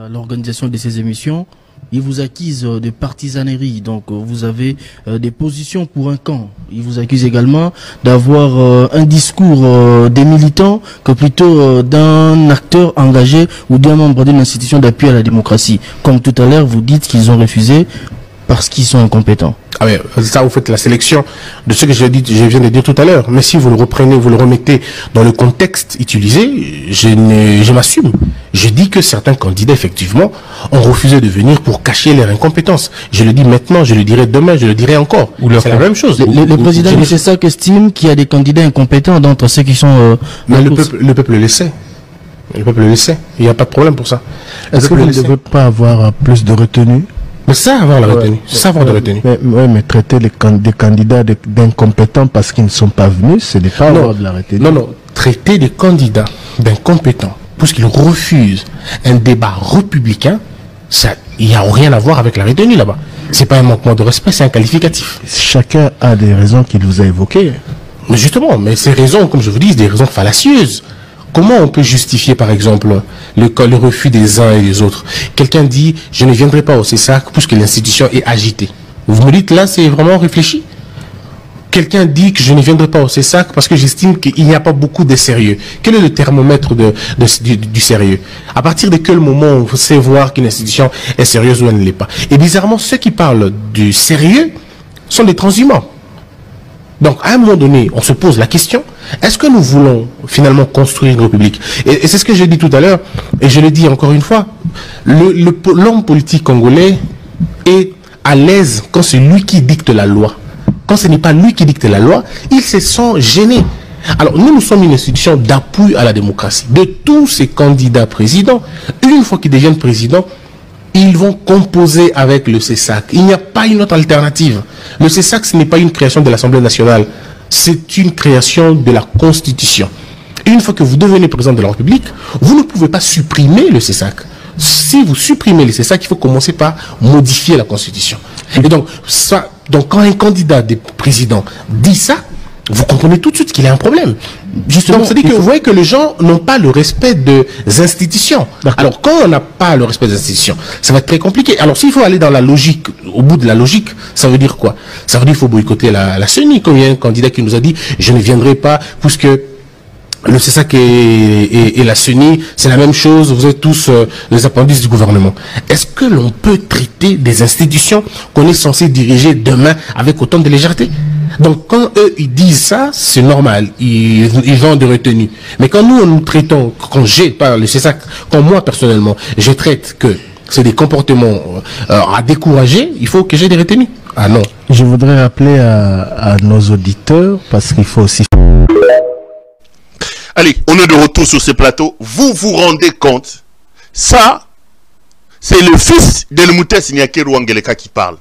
L'organisation de ces émissions, ils vous accusent de partisanerie, donc vous avez des positions pour un camp. Ils vous accusent également d'avoir un discours des militants que plutôt d'un acteur engagé ou d'un membre d'une institution d'appui à la démocratie. Comme tout à l'heure, vous dites qu'ils ont refusé parce qu'ils sont incompétents. Ah ouais, ça vous faites la sélection de ce que je viens de dire tout à l'heure. Mais si vous le reprenez, vous le remettez dans le contexte utilisé, je m'assume. Je dis que certains candidats, effectivement, ont refusé de venir pour cacher leur incompétence. Je le dis maintenant, je le dirai demain, je le dirai encore. C'est la même chose. Le président de CESAC estime qu'il y a des candidats incompétents d'entre ceux qui sont... Mais le peuple le sait. Le peuple le sait. Il n'y a pas de problème pour ça. Est-ce que vous ne devez pas avoir plus de retenue? Mais ça, avoir la retenue. Ça, avoir de retenue. Mais traiter des candidats d'incompétents parce qu'ils ne sont pas venus, ce n'est pas avoir de la retenue. Non. Traiter des candidats d'incompétents parce qu'ils refusent un débat républicain, il n'y a rien à voir avec la retenue là-bas. C'est pas un manquement de respect, c'est un qualificatif. Chacun a des raisons qu'il vous a évoquées. Mais justement, mais ces raisons, comme je vous dis, des raisons fallacieuses. Comment on peut justifier, par exemple, le refus des uns et des autres? Quelqu'un dit, je ne viendrai pas au CESAC puisque l'institution est agitée. Vous me dites, là, c'est vraiment réfléchi. quelqu'un dit que je ne viendrai pas au CESAC parce que j'estime qu'il n'y a pas beaucoup de sérieux. Quel est le thermomètre du sérieux? À partir de quel moment on sait voir qu'une institution est sérieuse ou elle ne l'est pas? Et bizarrement, ceux qui parlent du sérieux sont des transhumants. Donc, à un moment donné, on se pose la question, est-ce que nous voulons finalement construire une république? Et c'est ce que j'ai dit tout à l'heure, et je le dis encore une fois, l'homme politique congolais est à l'aise quand c'est lui qui dicte la loi. Quand ce n'est pas lui qui dicte la loi, ils se sont gênés. Alors, nous sommes une institution d'appui à la démocratie. De tous ces candidats présidents, une fois qu'ils deviennent présidents, ils vont composer avec le CESAC. Il n'y a pas une autre alternative. Le CESAC, ce n'est pas une création de l'Assemblée nationale. C'est une création de la Constitution. Une fois que vous devenez président de la République, vous ne pouvez pas supprimer le CESAC. Si vous supprimez le CESAC, il faut commencer par modifier la Constitution. Et donc quand un candidat des présidents dit ça, vous comprenez tout de suite qu'il y a un problème. Justement, c'est-à-dire que vous voyez que les gens n'ont pas le respect des institutions. Alors, quand on n'a pas le respect des institutions, ça va être très compliqué. Alors, s'il faut aller dans la logique, au bout de la logique, ça veut dire quoi? Ça veut dire qu'il faut boycotter la CENI. Comme il y a un candidat qui nous a dit, je ne viendrai pas, puisque le CESAC et la CENI, c'est la même chose, vous êtes tous les appendices du gouvernement. Est-ce que l'on peut traiter des institutions qu'on est censé diriger demain avec autant de légèreté? Donc quand eux ils disent ça, c'est normal, ils ont de retenue. Mais quand nous traitons, quand j'ai pas le CESAC, quand moi personnellement, je traite que c'est des comportements à décourager, il faut que j'ai des retenues. Ah non. Je voudrais rappeler à nos auditeurs, parce qu'il faut aussi... Allez, on est de retour sur ce plateau. Vous vous rendez compte, ça, c'est le fils d'Elmouté Signakeru Wangeleka qui parle.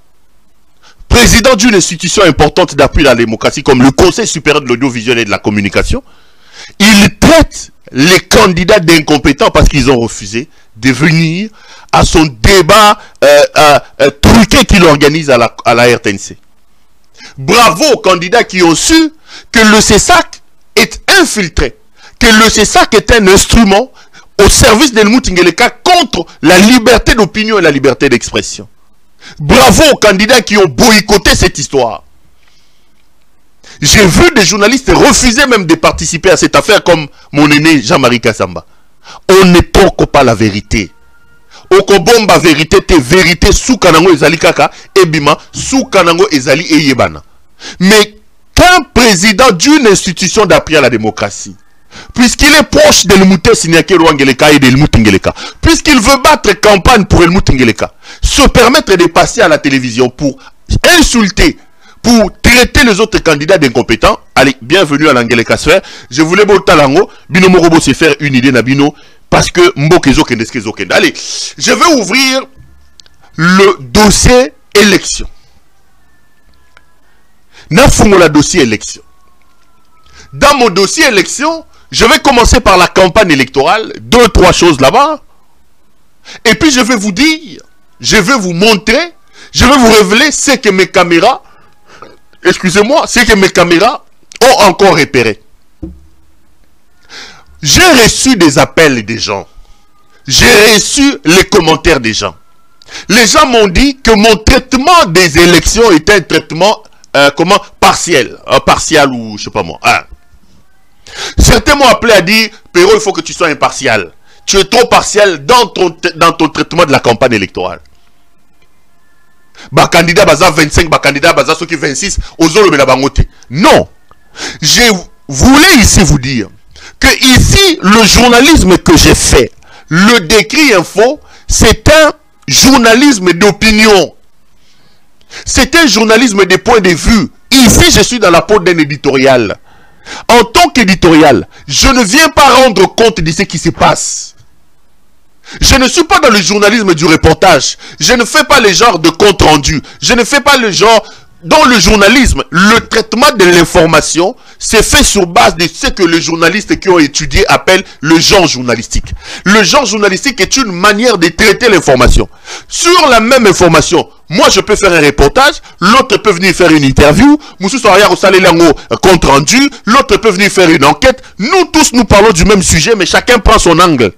Président d'une institution importante d'appui à la démocratie comme le Conseil supérieur de l'audiovisuel et de la communication, il traite les candidats d'incompétents parce qu'ils ont refusé de venir à son débat truqué qu'il organise à la RTNC. Bravo aux candidats qui ont su que le CESAC est infiltré, que le CESAC est un instrument au service d'Helmut Ngeleka contre la liberté d'opinion et la liberté d'expression. Bravo aux candidats qui ont boycotté cette histoire. J'ai vu des journalistes refuser même de participer à cette affaire comme mon aîné Jean-Marie Kassamba. On ne toque pas la vérité. Okobomba vérité te vérité sous kanango ezali kaka ebima sous kanango ezali eyebana. Mais qu'un président d'une institution d'appui à la démocratie, puisqu'il est proche d'Helmut Signakeru Wangeleka et d'Helmut Ngeleka, puisqu'il veut battre campagne pour Helmut Ngeleka, se permettre de passer à la télévision pour insulter, pour traiter les autres candidats d'incompétents. Allez, bienvenue à l'Angeleka Sphère. Je voulais Talango, Bino Morobo se faire une idée Nabino, parce que Mbokezo Kendeskezo Kenda. Allez, je vais ouvrir le dossier élection. Nafungola dossier élection. Dans mon dossier élection, je vais commencer par la campagne électorale, 2-3 choses là-bas. Et puis je vais vous dire, je vais vous montrer, je vais vous révéler ce que mes caméras, excusez-moi, ce que mes caméras ont encore repéré. J'ai reçu des appels des gens. J'ai reçu les commentaires des gens. Les gens m'ont dit que mon traitement des élections est un traitement, partiel. Partial ou je sais pas moi. Certains m'ont appelé à dire, Péro, il faut que tu sois impartial. Tu es trop partiel dans ton traitement de la campagne électorale. Bah candidat baza 25, bah candidat baza ceux qui 26, ozolo me la bangote. Non. Je voulais ici vous dire que ici, le journalisme que j'ai fait, le Décrit Info, c'est un journalisme d'opinion. C'est un journalisme des points de vue. Ici, je suis dans la peau d'un éditorial. En tant qu'éditorial, je ne viens pas rendre compte de ce qui se passe. Je ne suis pas dans le journalisme du reportage. Je ne fais pas le genre de compte rendu. Je ne fais pas le genre... Dans le journalisme, le traitement de l'information, c'est fait sur base de ce que les journalistes qui ont étudié appellent le genre journalistique. Le genre journalistique est une manière de traiter l'information. Sur la même information, moi je peux faire un reportage, l'autre peut venir faire une interview, compte rendu, l'autre peut venir faire une enquête. Nous tous nous parlons du même sujet, mais chacun prend son angle.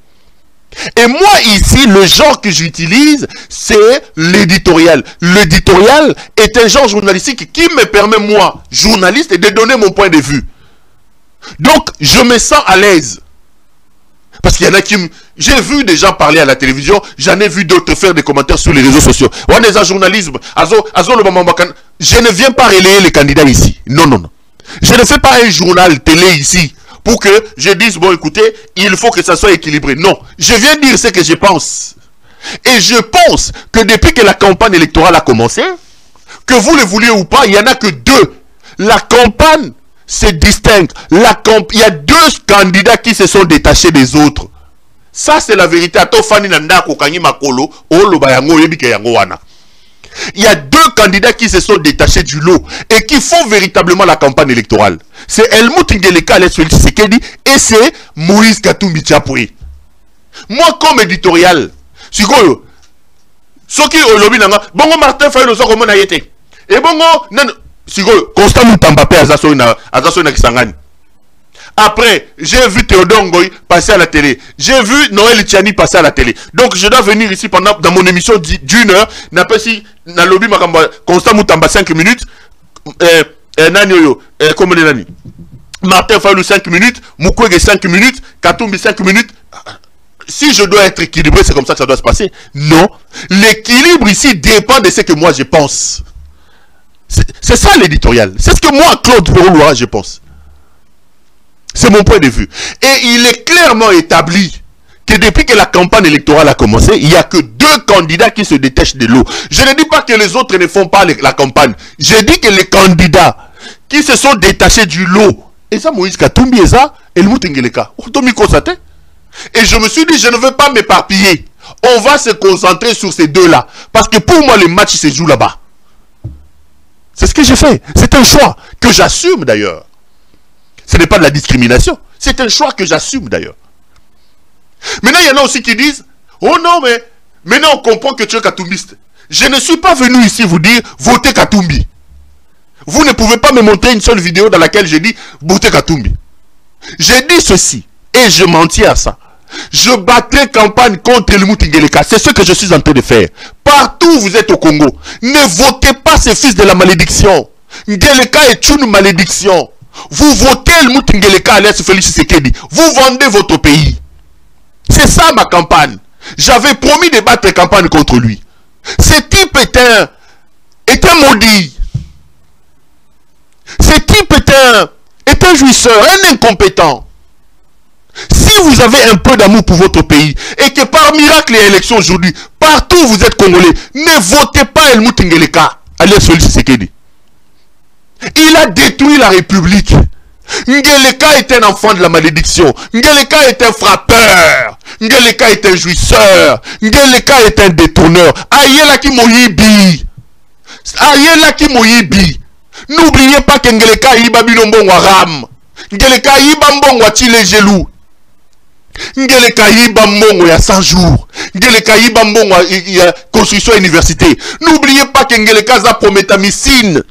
Et moi, ici, le genre que j'utilise, c'est l'éditorial. L'éditorial est un genre journalistique qui me permet, moi, journaliste, de donner mon point de vue. Donc, je me sens à l'aise. Parce qu'il y en a qui... J'ai vu des gens parler à la télévision, j'en ai vu d'autres faire des commentaires sur les réseaux sociaux. On est un journalisme. Je ne viens pas relayer les candidats ici. Non, non, non. Je ne fais pas un journal télé ici pour que je dise, bon, écoutez, il faut que ça soit équilibré. Non, je viens dire ce que je pense. Et je pense que depuis que la campagne électorale a commencé, que vous le vouliez ou pas, il n'y en a que deux. La campagne se distingue. Il y a deux candidats qui se sont détachés des autres. Ça, c'est la vérité. Il y a deux candidats qui se sont détachés du lot et qui font véritablement la campagne électorale. C'est Helmut Ngeleka, Félix Tshisekedi, et c'est Moïse Katumbi Tchapoué. Moi, comme éditorial, ce qui est lobby, bongo Martin Fayulu comment a été. Et bongo, Constant Moutamba Pe Azaso na Kisangani. Après, j'ai vu Théodore Ngoï passer à la télé. J'ai vu Noël Tchani passer à la télé. Donc, je dois venir ici dans mon émission d'une heure. N'a si na lobby makamba Constant Moutamba 5 minutes. Comme les nani. Martin Fayulu 5 minutes. Mukwege 5 minutes. Katumbi 5 minutes. Si je dois être équilibré, c'est comme ça que ça doit se passer. Non. L'équilibre ici dépend de ce que moi je pense. C'est ça l'éditorial. C'est ce que moi, Claude Peroulois, je pense. C'est mon point de vue. Et il est clairement établi que depuis que la campagne électorale a commencé, il n'y a que deux candidats qui se détachent de l'eau. Je ne dis pas que les autres ne font pas la campagne. Je dis que les candidats qui se sont détachés du lot, et ça, Moïse Katumbi, et ça, Helmut Ngeleka. Et je me suis dit, je ne veux pas m'éparpiller. On va se concentrer sur ces deux-là. Parce que pour moi, le match se joue là-bas. C'est ce que j'ai fait. C'est un choix que j'assume d'ailleurs. Ce n'est pas de la discrimination. C'est un choix que j'assume d'ailleurs. Maintenant, il y en a aussi qui disent, oh non, mais maintenant on comprend que tu es katumbiste. Je ne suis pas venu ici vous dire, votez Katumbi. Vous ne pouvez pas me montrer une seule vidéo dans laquelle j'ai dit, votez Katumbi. J'ai dit ceci, et je m'en tiens à ça. Je battrai campagne contre Helmut Ngeleka. C'est ce que je suis en train de faire. Partout où vous êtes au Congo, ne votez pas ces fils de la malédiction. Ngeleka est une malédiction. Vous votez Helmut Ngeleka alias Félix Tshisekedi. Vous vendez votre pays. C'est ça ma campagne. J'avais promis de battre campagne contre lui. Ce type est un maudit. Ce type est un jouisseur, un incompétent. Si vous avez un peu d'amour pour votre pays et que par miracle il y a élection aujourd'hui, partout où vous êtes congolais, ne votez pas Helmut Ngeleka alias Félix Tshisekedi. Il a détruit la République. Ngeleka est un enfant de la malédiction. Ngeleka est un frappeur. Ngeleka est un jouisseur. Ngeleka est un détourneur. Ayela ki moyibi. Ayela ki moyibi. N'oubliez pas que Ngeleka yiba bilombongo ram. Ngeleka yiba mbongo chile gelou. Ngeleka yiba mbongo ya 100 jours. Ngeleka yiba mbongo ya construction université. N'oubliez pas que Ngeleka za prométhamycine.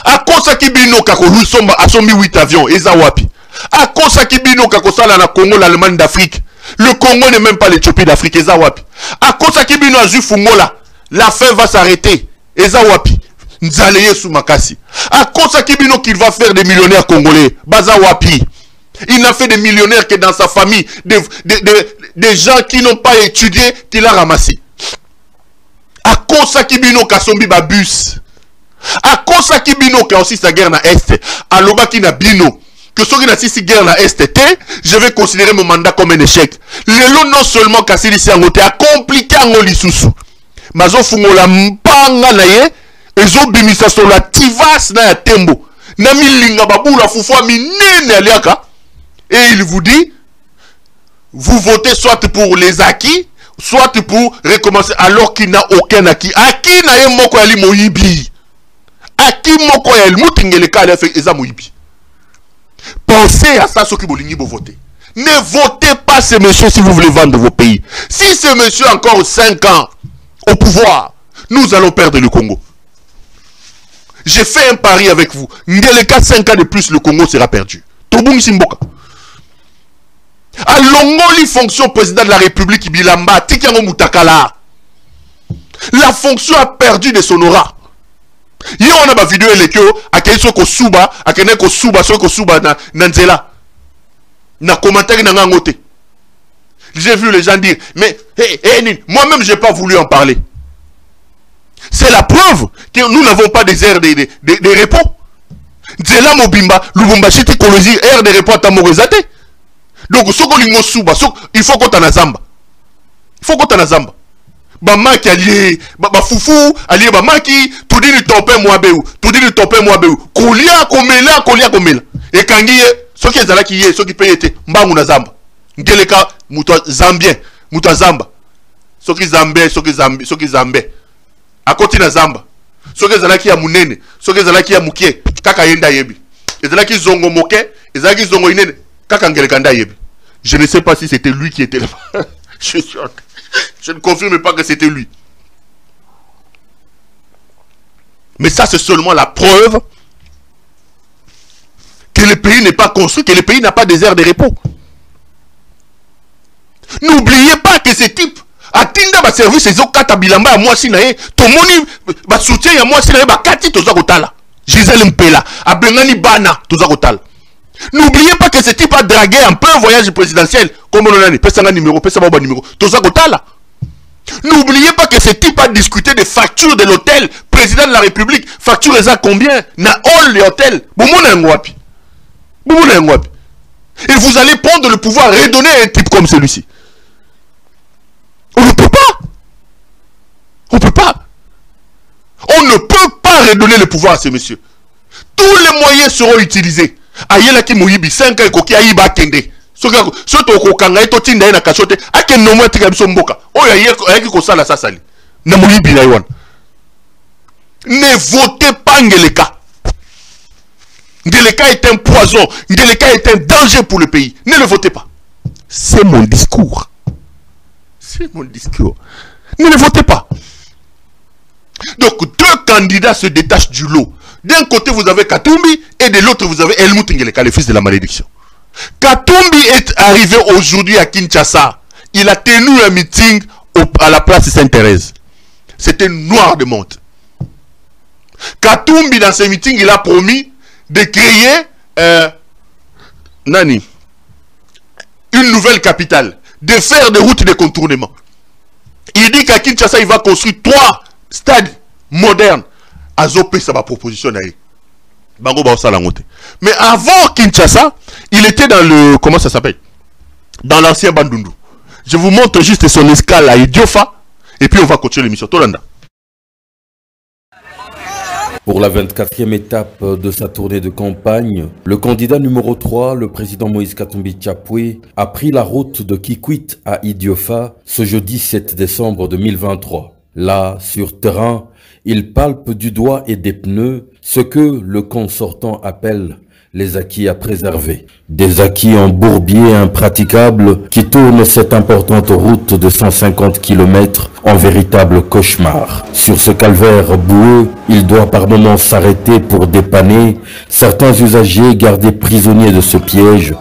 A kosa kibino kako lusomba asombi 8 avions eza wapi. A kosa kibino kako sala na Congo l'Allemagne d'Afrique. Le Congo n'est même pas l'Éthiopie d'Afrique eza wapi. A kosa kibino azu fungola. La fin va s'arrêter. Eza wapi. Nzale Yesu makasi. A kosa kibino qu'il va faire des millionnaires congolais. Baza wapi. Il n'a fait des millionnaires que dans sa famille. Des gens qui n'ont pas étudié qu'il a ramassé. A kosa kibino kasombi babus. A kosa ki bino qui a aussi sa guerre na Est, à l'oba qui na bino, que ce qui n'a si guerre na Est, je vais considérer mon mandat comme un échec. Le lot non seulement cassé ici en côté, a compliqué en lisusu. Mazo fungola mpanga na ye, ezo bimisa sur la tivas na ya tembo. Na milinga babu la fufua minene aliaka. Et il vous dit, vous votez soit pour les acquis, soit pour recommencer alors qu'il n'a aucun acquis. Acquis na ye moko ali moyibi. Pensez à ça, ceux qui vont voter. Ne votez pas ce monsieur si vous voulez vendre vos pays. Si ce monsieur a encore 5 ans au pouvoir, nous allons perdre le Congo. J'ai fait un pari avec vous. Ngeleka 5 ans de plus, le Congo sera perdu. Tobungi Simboka. A longoli fonction président de la République Bilamba, Tikiango Moutakala. La fonction a perdu de son aura. Hier on a ma vidéo elekyo, akene soko suba, akene ko suba, soko suba na nzela. Na commentaire na ngote. J'ai vu les gens dire, mais moi-même je n'ai pas voulu en parler. C'est la preuve que nous n'avons pas des aires de repos. Nzela Mobimba, Lubumbashi Tikolozi, aire de repos à Tamorezate. Donc, il faut qu'on t'en zamba. Il faut qu'on t'en zamba. Bamaki allié, Bafoufou, allié Bamaki, tout dit le topé Moabeu, tout dit le topé Moabeu. Kolia, Komela. Et Kangiye, ceux qui sont qui est, ceux qui payent été, Mbanguna Zamba. Ngeleka, Mouta Zambien, Mouta Zamba. Ceux qui Zambé. À côté de Zamba. Ceux qui sont qui a Mounene, ceux qui sont qui a Mouké, Kaka Yenda Yebi. Et là qui zongo moké, et là qui zongo inene, Kaka Ngelekanda Yebi. Je ne sais pas si c'était lui qui était là. Je ne confirme pas que c'était lui. Mais ça, c'est seulement la preuve que le pays n'est pas construit, que le pays n'a pas des aires de repos. N'oubliez pas que ce type a tinda ba service et zokata bilamba à moi sinae, tomoni ba soutien ya moi sinae ba kati toza kotala. Gisèle Mpela, a bengani bana toza kotala. N'oubliez pas que ce type a dragué en plein voyage présidentiel. Comme on a dit, pesa numéro, pesa baba numéro. Toza kotala. N'oubliez pas que ce type a discuté des factures de l'hôtel. Président de la République, facture les a combien? Na all les hôtels. Et vous allez prendre le pouvoir, redonner à un type comme celui-ci. On ne peut pas. On peut pas. On ne peut pas redonner le pouvoir à ces messieurs. Tous les moyens seront utilisés. Ayela ki moyibi 5 ans koki ayiba kende. Soto ko kanga eto tinda na kachote ake nomo tika biso mboka. Oyo ayeki ko sala sasali. Na moyibi na yon. Ne votez pas Ngeleka. Ngeleka est un poison. Ngeleka est un danger pour le pays. Ne le votez pas. C'est mon discours. C'est mon discours. Ne le votez pas. Donc, deux candidats se détachent du lot. D'un côté, vous avez Katumbi et de l'autre, vous avez Helmut Ngeleka, le fils de la malédiction. Katumbi est arrivé aujourd'hui à Kinshasa. Il a tenu un meeting à la place Sainte-Thérèse. C'était noir de monde. Katumbi, dans ce meeting, il a promis de créer une nouvelle capitale, de faire des routes de contournement. Il dit qu'à Kinshasa, il va construire 3 stades modernes. Azopé, ça va proposition. Mais avant Kinshasa, il était dans le... Comment ça s'appelle? Dans l'ancien Bandundu. Je vous montre juste son escale à Idiofa. Et puis on va continuer l'émission. Tolanda. Pour la 24e étape de sa tournée de campagne, le candidat numéro 3, le président Moïse Katumbi Tchapoué, a pris la route de Kikwit à Idiofa ce jeudi 7 décembre 2023. Là, sur terrain, il palpe du doigt et des pneus ce que le camp sortant appelle les acquis à préserver. Des acquis en bourbier impraticables qui tournent cette importante route de 150 km en véritable cauchemar. Sur ce calvaire boueux, il doit par moments s'arrêter pour dépanner certains usagers gardés prisonniers de ce piège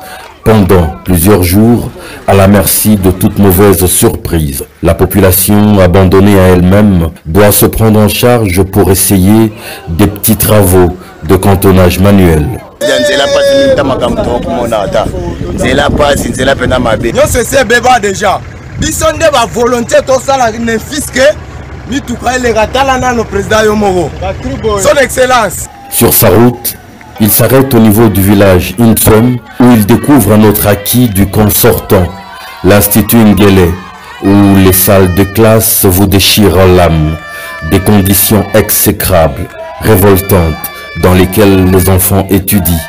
pendant plusieurs jours à la merci de toute mauvaise surprise. La population abandonnée à elle-même doit se prendre en charge pour essayer des petits travaux de cantonnage manuel. Sur sa route, il s'arrête au niveau du village Introm où il découvre un autre acquis du camp sortant, l'Institut Ngele, où les salles de classe vous déchirent l'âme, des conditions exécrables, révoltantes, dans lesquelles les enfants étudient.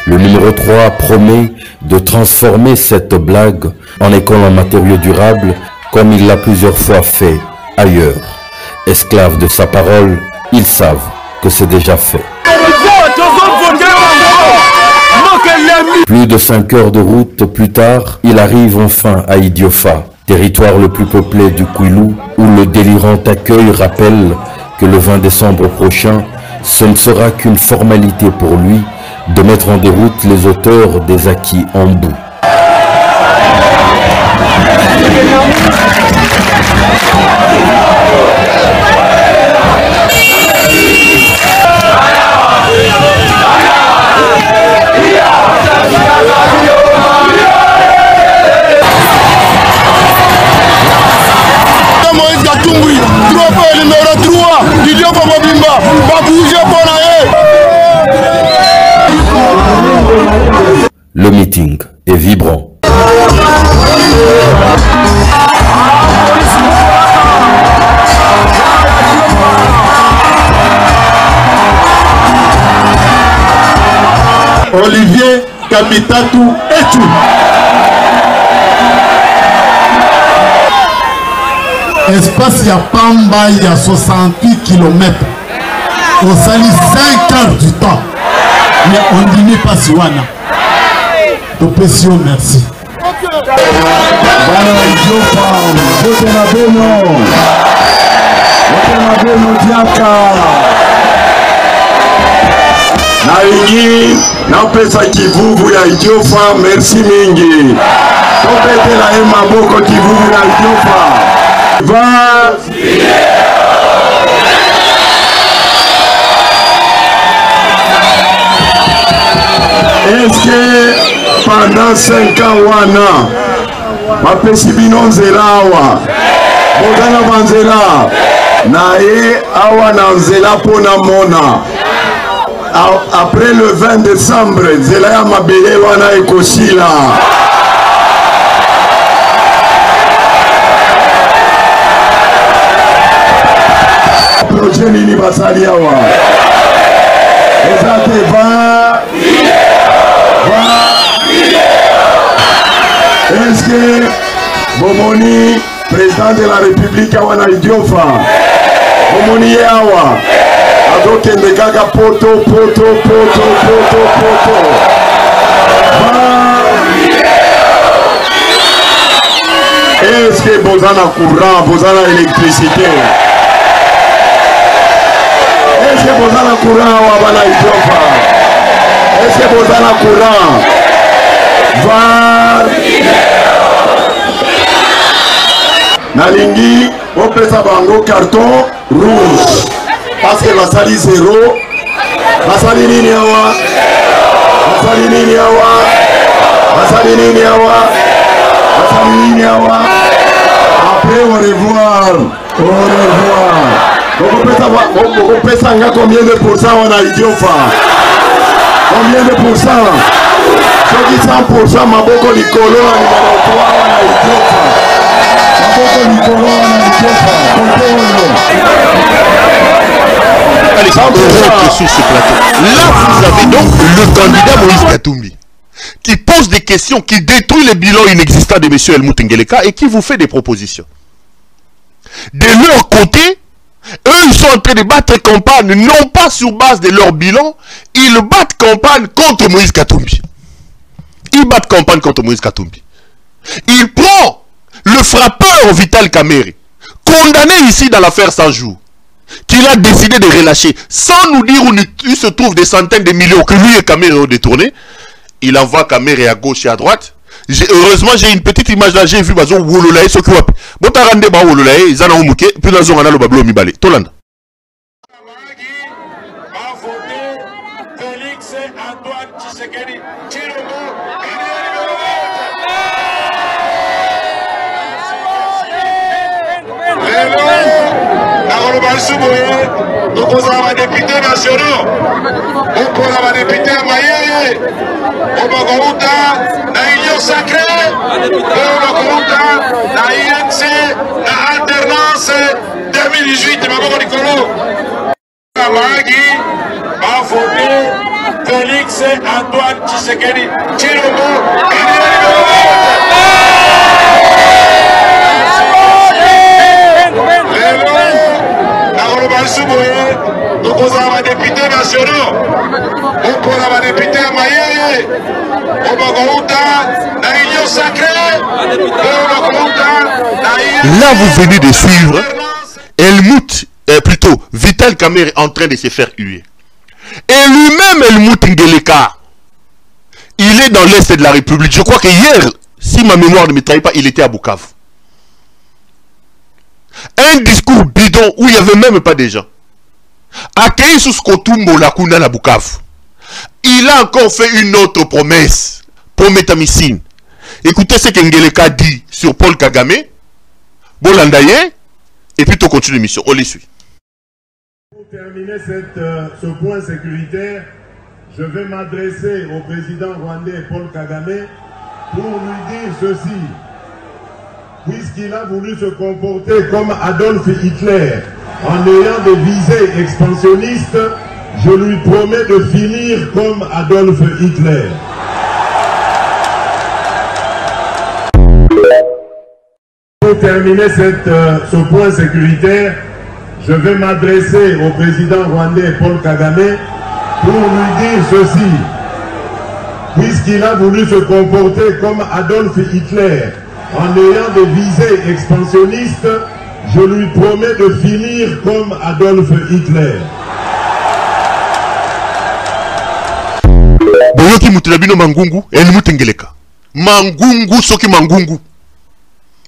Le numéro 3 promet de transformer cette blague en école en matériaux durables, comme il l'a plusieurs fois fait ailleurs. Esclaves de sa parole, ils savent que c'est déjà fait. Plus de 5 heures de route plus tard, il arrive enfin à Idiofa, territoire le plus peuplé du Kwilu, où le délirant accueil rappelle que le 20 décembre prochain, ce ne sera qu'une formalité pour lui de mettre en déroute les auteurs des acquis en bout. Moïse Katumbi, trophée numéro 3, Didier Komobimba, va bouger pour la haie. Le meeting est vibrant. Olivier Kamitatou Etu. Espace ya Pamba il y a 68 km. On salit 5 heures du temps. Mais on ne dit pas si wana. Topesio, merci. Naingi napesa kivuvu ya Idiofa, merci mingi. Topetela ye maboko kivuvu ya Idiofa. Va est-ce que pendant 5 ans wana bapesi bino nzela awa bozana banzela na ye awa na nzela mpona mona après le 20 décembre nzela ya mabele wana ekosila projet nini basali awa eza te est-ce que bomoni président de la République awa na Idiofa bomoni ye awa azokende kaka poto est-ce que bozana courant bozana électricité est-ce que bozana courant awa bana Idiofa est-ce que bozana courant var nalingi opesa bango carton rouge parce que basali 0 basali nini awa basali nini awa basali nini awa basali nini awa après au revoir okopesa nga combien de pourcents wana Idiofa combien de pourcents soki 100% maboko likolo na numéro 3 wana Idiofa maboko likolo wana Idiofa Allez, on rentre sur ce plateau. Là, vous avez donc le candidat Moïse Katumbi qui pose des questions, qui détruit le bilan inexistant de M. Helmut Ngeleka et qui vous fait des propositions. De leur côté, eux, ils sont en train de battre campagne, non pas sur base de leur bilan, ils battent campagne contre Moïse Katumbi. Ils battent campagne contre Moïse Katumbi. Il prend le frappeur Vital Kamerhe, condamné ici dans l'affaire 100 jours, qu'il a décidé de relâcher, sans nous dire où il se trouve des centaines de millions que lui et Kamerhe ont détourné. Il envoie Kamerhe à gauche et à droite. Heureusement, j'ai une petite image là, j'ai vu Bazo Wololae, ce qui va. Botarande ba Wololae, Zana Omuke, puis dans on a le Bablo Mibale. Tolanda. Nous avons des députés nationaux, nous avons des députés à Mayele, nous avons des union sacrée, nous avons des INC, l'alternance 2018, nous avons des colos. Amagi a voté Félix Antoine Tshisekedi Tshilombo. Nous avons des députés nationaux, nous avons des députés à Mayele, nous avons des union sacrée, Là, vous venez de suivre Helmut, plutôt Vital Kamerhe en train de se faire huer. Et lui-même, Helmut Ngeleka, il est dans l'Est de la République. Je crois que hier, si ma mémoire ne me trahit pas, il était à Bukavu. Un discours bidon où il n'y avait même pas de gens. Accueilli sous Skotumbo la Kuna na Bukavu. Il a encore fait une autre promesse. Prométhamycine. Écoutez ce qu'Ngeleka dit sur Paul Kagame. Bolandaye. Et puis tu continues l'émission. On les suit. Pour terminer ce point sécuritaire, je vais m'adresser au président rwandais Paul Kagame pour lui dire ceci. Puisqu'il a voulu se comporter comme Adolf Hitler en ayant des visées expansionnistes, je lui promets de finir comme Adolf Hitler. Pour terminer ce point sécuritaire, je vais m'adresser au président rwandais Paul Kagame pour lui dire ceci. Puisqu'il a voulu se comporter comme Adolf Hitler en ayant des visées expansionnistes, je lui promets de finir comme Adolf Hitler. Boyoki mutelabino Mangungu, eni mutengeleka. Mangungu soki Mangungu.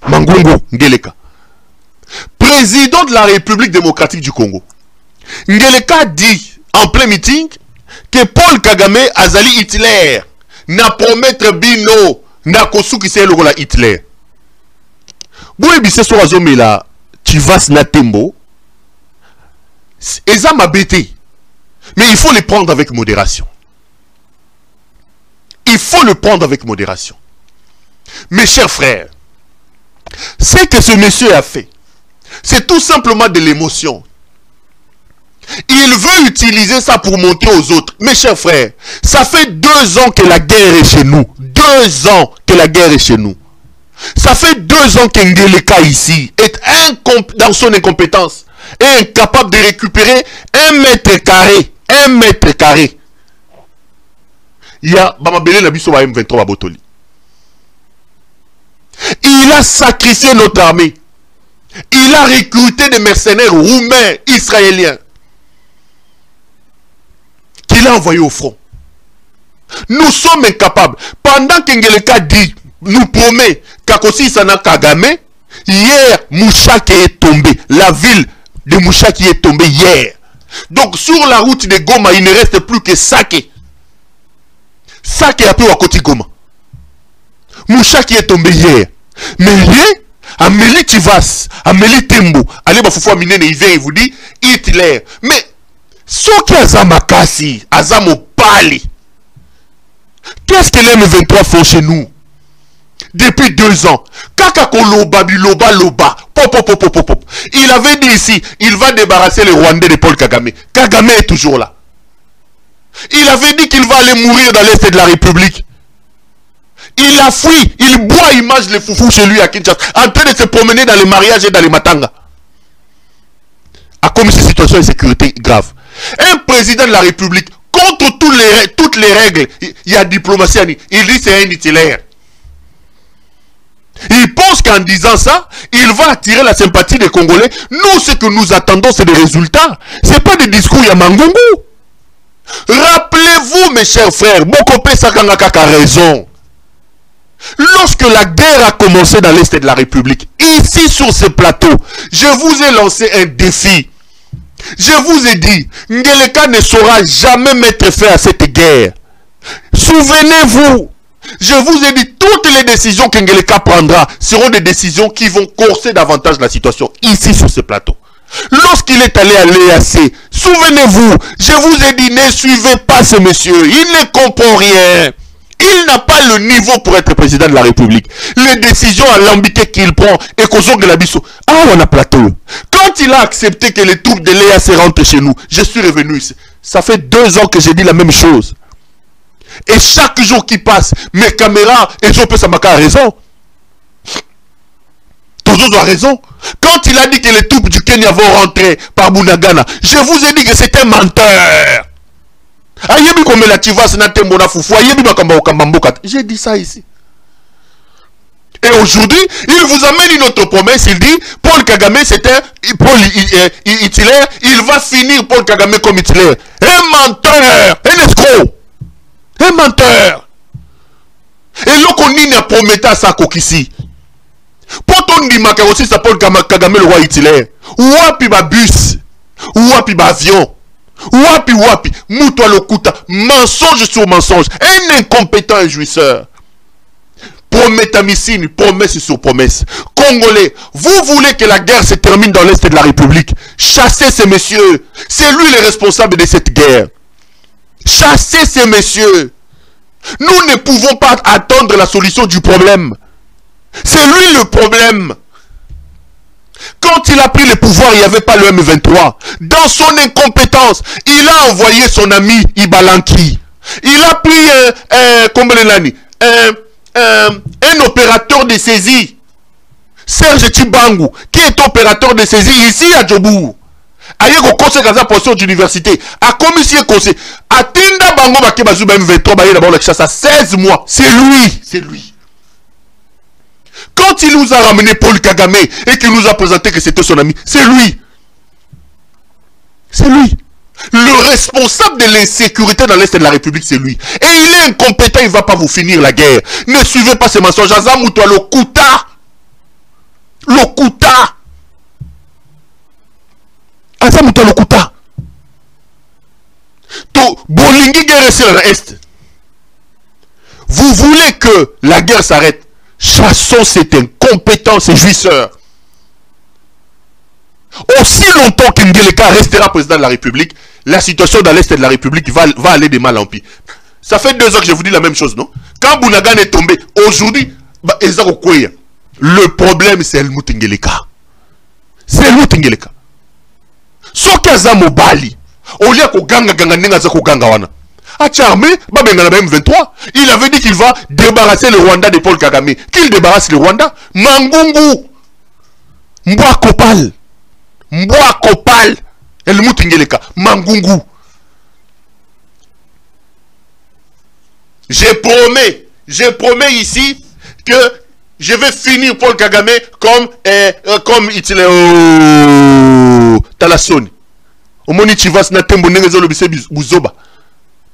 Mangungu Ngeleka. Président de la République démocratique du Congo. Ngeleka dit en plein meeting que Paul Kagame azali Hitler. Na promettre bino na kosuki se lokola Hitler. Boye bise so azomela Chivas na tembo. Eza mabete. Mais il faut les prendre avec modération. Il faut le prendre avec modération. Mes chers frères, ce que ce monsieur a fait, c'est tout simplement de l'émotion. Il veut utiliser ça pour montrer aux autres. Mes chers frères, ça fait 2 ans que la guerre est chez nous. 2 ans que la guerre est chez nous. Ça fait 2 ans qu'Ngeleka ici est dans son incompétence et incapable de récupérer 1 mètre carré. 1 mètre carré. Il y a Bamabele Nabiso M23 à Botoli. Il a sacrifié notre armée. Il a recruté des mercenaires roumains, israéliens, qu'il a envoyés au front. Nous sommes incapables. Pendant qu'Ngeleka dit, nous promet qu'Akosi Sana Kagame, hier, Mouchaki est tombé. La ville de Mouchaki est tombée hier. Donc, sur la route de Goma, il ne reste plus que Sake. Sake a pu Wakoti Goma. Mouchaki est tombé hier. Mais hier, Amélie Tivas, Amélie Tembo, allez, Bafoufou Minene, il vient et vous dit Hitler. Mais, ce qui a Makasi, Azamo Pali, qu'est-ce que les M23 font chez nous? Depuis 2 ans, Kakakoloba, Biloba, Loba, pop. Il avait dit ici, il va débarrasser les Rwandais de Paul Kagame. Kagame est toujours là. Il avait dit qu'il va aller mourir dans l'Est de la République. Il a fui, il boit, il mange les foufous chez lui à Kinshasa, en train de se promener dans les mariages et dans les matangas. À comme ces situations de sécurité graves. Un président de la République, contre toutes les règles, il y a diplomatie, il dit c'est un Hitler. Il pense qu'en disant ça, il va attirer la sympathie des Congolais. Nous, ce que nous attendons, c'est des résultats. Ce n'est pas des discours Yamangungu. Rappelez-vous, mes chers frères, Bokopé Sakangakaka a raison. Lorsque la guerre a commencé dans l'Est de la République, ici sur ce plateau, je vous ai lancé un défi. Je vous ai dit, Ngeleka ne saura jamais mettre fin à cette guerre. Souvenez-vous, je vous ai dit, toutes les décisions que Ngeleka prendra seront des décisions qui vont corser davantage la situation ici sur ce plateau. Lorsqu'il est allé à l'EAC, souvenez-vous, je vous ai dit, ne suivez pas ce monsieur, il ne comprend rien. Il n'a pas le niveau pour être président de la République. Les décisions alambiquées qu'il prend et qu'aux de la Bissau. Ah, on a plateau. Quand il a accepté que les troupes de l'EAC rentrent chez nous, je suis revenu ici. Ça fait 2 ans que j'ai dit la même chose. Et chaque jour qui passe, mes caméras, et Jopé Samaka a raison. Tozo a raison. Quand il a dit que les troupes du Kenya vont rentrer par Bunagana, je vous ai dit que c'était un menteur. J'ai dit ça ici. Et aujourd'hui, il vous amène une autre promesse. Il dit, Paul Kagame, c'était Hitler. Il va finir Paul Kagame comme Hitler. Un menteur, un escroc. Un menteur. Et l'okonini a prometté à sa kokisi. Poto ondimaka aussi ça Paul Kagame le roi Hitler. Wapi ba bus, wapi ba avion, wapi, Moutoua Lokuta, mensonge sur mensonge, un incompétent injouisseur. Prométhamicine, promesse sur promesse. Congolais, vous voulez que la guerre se termine dans l'Est de la République. Chassez ces messieurs. C'est lui le responsable de cette guerre. Chassez ces messieurs. Nous ne pouvons pas attendre la solution du problème. C'est lui le problème. Quand il a pris le pouvoir, il n'y avait pas le M23. Dans son incompétence, il a envoyé son ami Ibalanki. Il a pris un opérateur de saisie, Serge Tchibangu, qui est opérateur de saisie ici à Djobou. Aïe au conseil de la portion d'université, à commission conseil, à Tinda Bango Bakebazu M23, Baye d'abord la chasse à 16 mois. C'est lui. Quand il nous a ramené Paul Kagame et qu'il nous a présenté que c'était son ami, c'est lui. Le responsable de l'insécurité dans l'Est de la République, c'est lui. Et il est incompétent, il ne va pas vous finir la guerre. Ne suivez pas ces mensonges. Azamoutoua Lokuta. Azamoutoua Lokuta. To Bolingi guerre sur l'Est. Vous voulez que la guerre s'arrête. Chassons cet incompétent, ces jouisseurs. Aussi longtemps qu'Ngeleka restera président de la République, la situation dans l'Est de la République va aller de mal en pis. Ça fait 2 ans que je vous dis la même chose, non? Quand Bounagan est tombé, aujourd'hui, le problème c'est Helmut Ngeleka. C'est Helmut Ngeleka. Sokaza Mobali, au lieu qu'on ganga wana. Acharmé, M23, il avait dit qu'il va débarrasser le Rwanda de Paul Kagame. Qu'il débarrasse le Rwanda? Mangungu, Mbwakopal, Helmut Ngeleka, Mangungu. Je promets ici que je vais finir Paul Kagame comme Hitler Talasoni. Omoni Chivas na tembo nengezo lobise buzoba.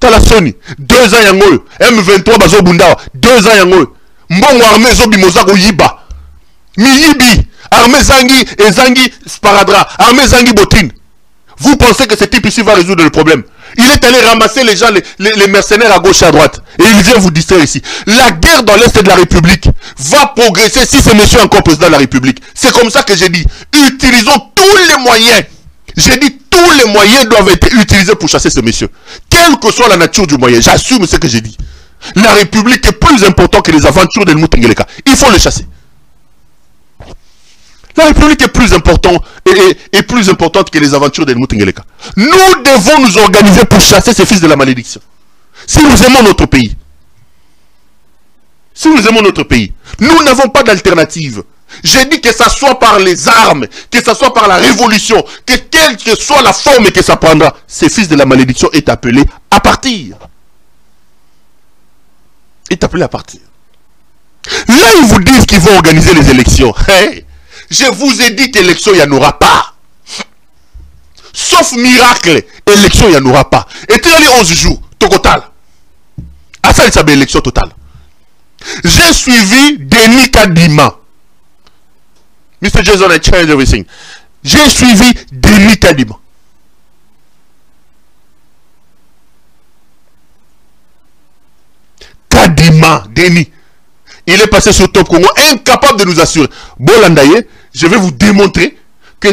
Talasoni, 2 ans yango. M23 bazo bundawa, 2 ans yango. Mbongo armée zo bimozako yiba. Miyibi, armée zangi sparadra, armée zangi botine. Vous pensez que ce type ici va résoudre le problème? Il est allé ramasser les gens, les mercenaires à gauche et à droite. Et il vient vous distraire ici. La guerre dans l'Est de la République va progresser si ce monsieur est encore président de la République. C'est comme ça que j'ai dit. Utilisons tous les moyens. J'ai dit tous les moyens doivent être utilisés pour chasser ce monsieur. Quelle que soit la nature du moyen. J'assume ce que j'ai dit. La République est plus importante que les aventures de Helmut Ngeleka. Il faut le chasser. La République est plus importante et plus importante que les aventures de Helmut Ngeleka. Nous devons nous organiser pour chasser ces fils de la malédiction. Si nous aimons notre pays. Nous n'avons pas d'alternative. J'ai dit que ça soit par les armes, que ça soit par la révolution, que quelle que soit la forme que ça prendra, ces fils de la malédiction est appelé à partir. Là, ils vous disent qu'ils vont organiser les élections. Hey, je vous ai dit qu'élection, il n'y en aura pas. Sauf miracle, élection, il n'y en aura pas. Et tu as les 11 jours, total. À ça, il s'appelle élection totale. J'ai suivi Denis Kadima. Mr. Jason, I changed everything. J'ai suivi Denis Kadima. Denis. Il est passé sur Top Congo, incapable de nous assurer. Bolandaye, je vais vous démontrer que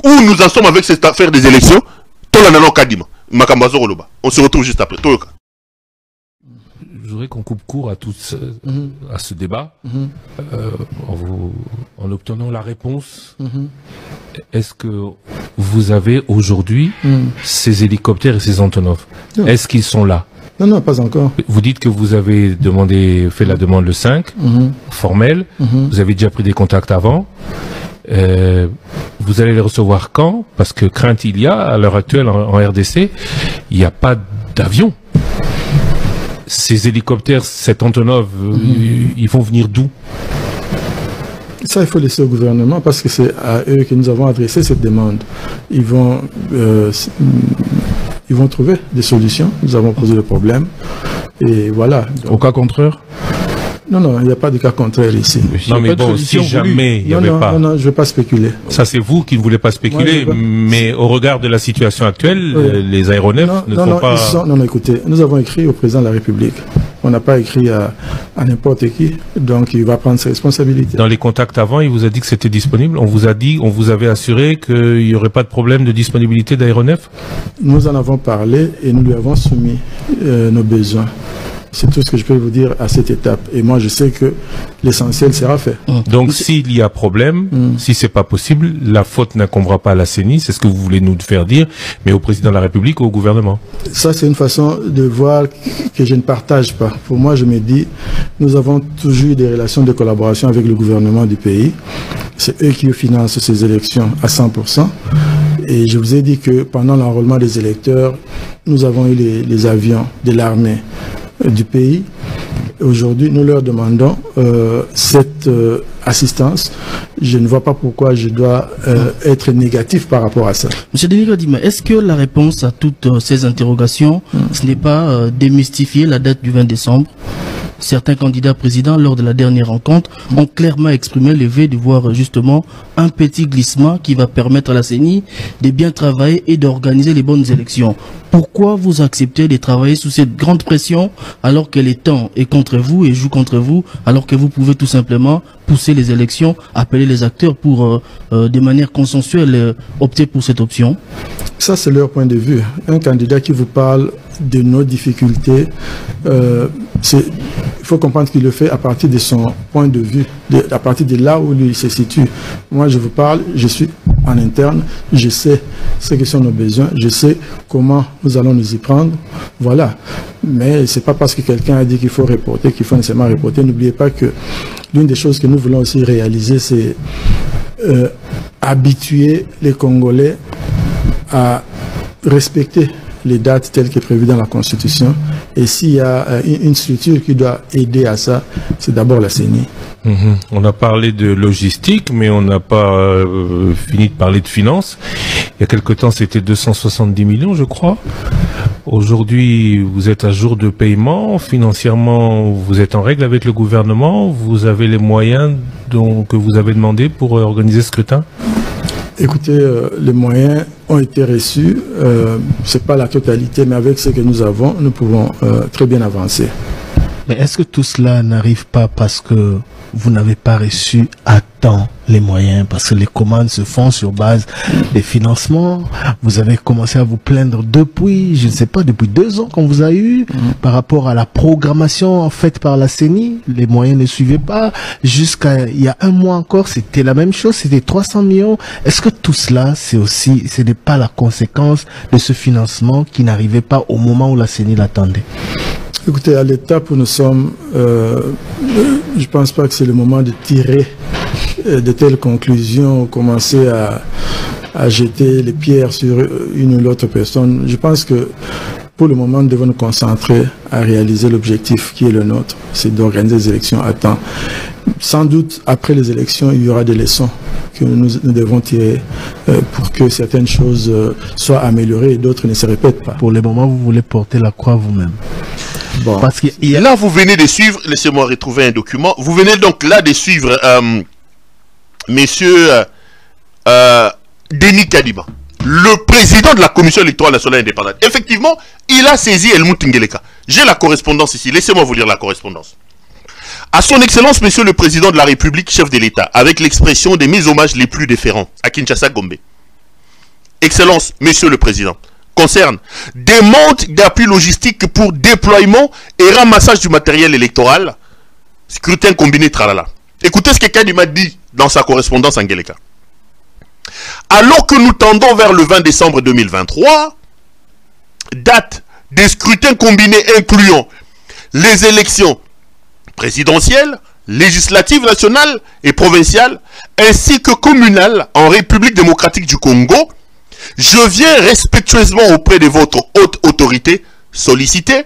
où nous en sommes avec cette affaire des élections. Tolanano Kadima. Makambazo Roloba. On se retrouve juste après. Toyoka. Je voudrais qu'on coupe court à à ce débat en obtenant la réponse. Est-ce que vous avez aujourd'hui ces hélicoptères et ces Antonov? Est-ce qu'ils sont là? Non, pas encore. Vous dites que vous avez fait la demande le 5, formelle. Vous avez déjà pris des contacts avant. Vous allez les recevoir quand? Parce que crainte il y a, à l'heure actuelle en RDC, il n'y a pas d'avion. Ces hélicoptères, cet Antonov, ils vont venir d'où? Ça, il faut laisser au gouvernement parce que c'est à eux que nous avons adressé cette demande. Ils vont trouver des solutions. Nous avons posé le problème. Et voilà. Au cas contraire? Non, non, il n'y a pas de cas contraire ici. Non, mais bon, si jamais il n'y avait pas... Non, non, je ne veux pas spéculer. Ça, c'est vous qui ne voulez pas spéculer, mais au regard de la situation actuelle, les aéronefs ne sont pas... Non, écoutez, nous avons écrit au président de la République. On n'a pas écrit à n'importe qui, donc il va prendre ses responsabilités. Dans les contacts avant, il vous a dit que c'était disponible. On vous avait assuré qu'il n'y aurait pas de problème de disponibilité d'aéronefs. Nous en avons parlé et nous lui avons soumis nos besoins. C'est tout ce que je peux vous dire à cette étape. Et moi, je sais que l'essentiel sera fait. Donc, s'il y a problème, si c'est pas possible, la faute n'incombera pas à la CENI, c'est ce que vous voulez nous faire dire, mais au président de la République ou au gouvernement. Ça, c'est une façon de voir que je ne partage pas. Pour moi, je me dis, nous avons toujours eu des relations de collaboration avec le gouvernement du pays. C'est eux qui financent ces élections à 100%. Et je vous ai dit que pendant l'enrôlement des électeurs, nous avons eu les avions de l'armée du pays. Aujourd'hui, nous leur demandons cette assistance. Je ne vois pas pourquoi je dois être négatif par rapport à ça. Monsieur Denis Kadima, est-ce que la réponse à toutes ces interrogations, ce n'est pas démystifier la date du 20 décembre? Certains candidats présidents, lors de la dernière rencontre, ont clairement exprimé le vœu de voir justement un petit glissement qui va permettre à la CENI de bien travailler et d'organiser les bonnes élections. Pourquoi vous acceptez de travailler sous cette grande pression alors que le temps est contre vous et joue contre vous, alors que vous pouvez tout simplement pousser les élections, appeler les acteurs pour, de manière consensuelle, opter pour cette option? Ça, c'est leur point de vue. Un candidat qui vous parle de nos difficultés, il faut comprendre qu'il le fait à partir de son point de vue, à partir de là où lui se situe. Moi, je vous parle, je suis en interne, je sais ce que sont nos besoins, je sais comment nous allons nous y prendre, voilà. Mais c'est pas parce que quelqu'un a dit qu'il faut reporter, qu'il faut nécessairement reporter. N'oubliez pas que l'une des choses que nous voulons aussi réaliser, c'est habituer les Congolais à respecter les dates telles que prévues dans la Constitution. Et s'il y a une structure qui doit aider à ça, c'est d'abord la CENI. On a parlé de logistique, mais on n'a pas fini de parler de finances. Il y a quelque temps, c'était 270 millions, je crois. Aujourd'hui, vous êtes à jour de paiement. Financièrement, vous êtes en règle avec le gouvernement. Vous avez les moyens que vous avez demandé pour organiser ce scrutin? Écoutez, les moyens ont été reçus. Ce n'est pas la totalité, mais avec ce que nous avons, nous pouvons très bien avancer. Mais est-ce que tout cela n'arrive pas parce que vous n'avez pas reçu à temps les moyens, parce que les commandes se font sur base des financements? Vous avez commencé à vous plaindre depuis, je ne sais pas, depuis 2 ans qu'on vous a eu, par rapport à la programmation faite par la CENI, les moyens ne suivaient pas. Jusqu'à il y a 1 mois encore, c'était la même chose, c'était 300 millions. Est-ce que tout cela, ce n'est pas la conséquence de ce financement qui n'arrivait pas au moment où la CENI l'attendait? Écoutez, à l'étape où nous sommes, je ne pense pas que c'est le moment de tirer de telles conclusions, commencer à jeter les pierres sur une ou l'autre personne. Je pense que pour le moment, nous devons nous concentrer à réaliser l'objectif qui est le nôtre, c'est d'organiser les élections à temps. Sans doute, après les élections, il y aura des leçons que nous devons tirer pour que certaines choses soient améliorées et d'autres ne se répètent pas. Pour le moment, vous voulez porter la croix vous-même. Bon. Parce que là, vous venez de suivre, laissez-moi retrouver un document, vous venez donc là de suivre messieurs Denis Kadima, le président de la Commission électorale nationale indépendante. Effectivement, il a saisi Helmut Ngeleka. J'ai la correspondance ici, laissez-moi vous lire la correspondance. À son excellence, monsieur le président de la République, chef de l'État, avec l'expression des mises hommages les plus déférents à Kinshasa, Gombe. Excellence, monsieur le président, concerne demande d'appui logistique pour déploiement et ramassage du matériel électoral, scrutin combiné, tralala. Écoutez ce que Kadima dit dans sa correspondance en Ngeleka. Alors que nous tendons vers le 20 décembre 2023, date des scrutins combinés incluant les élections présidentielles, législatives nationales et provinciales, ainsi que communales en République démocratique du Congo, je viens respectueusement auprès de votre haute autorité solliciter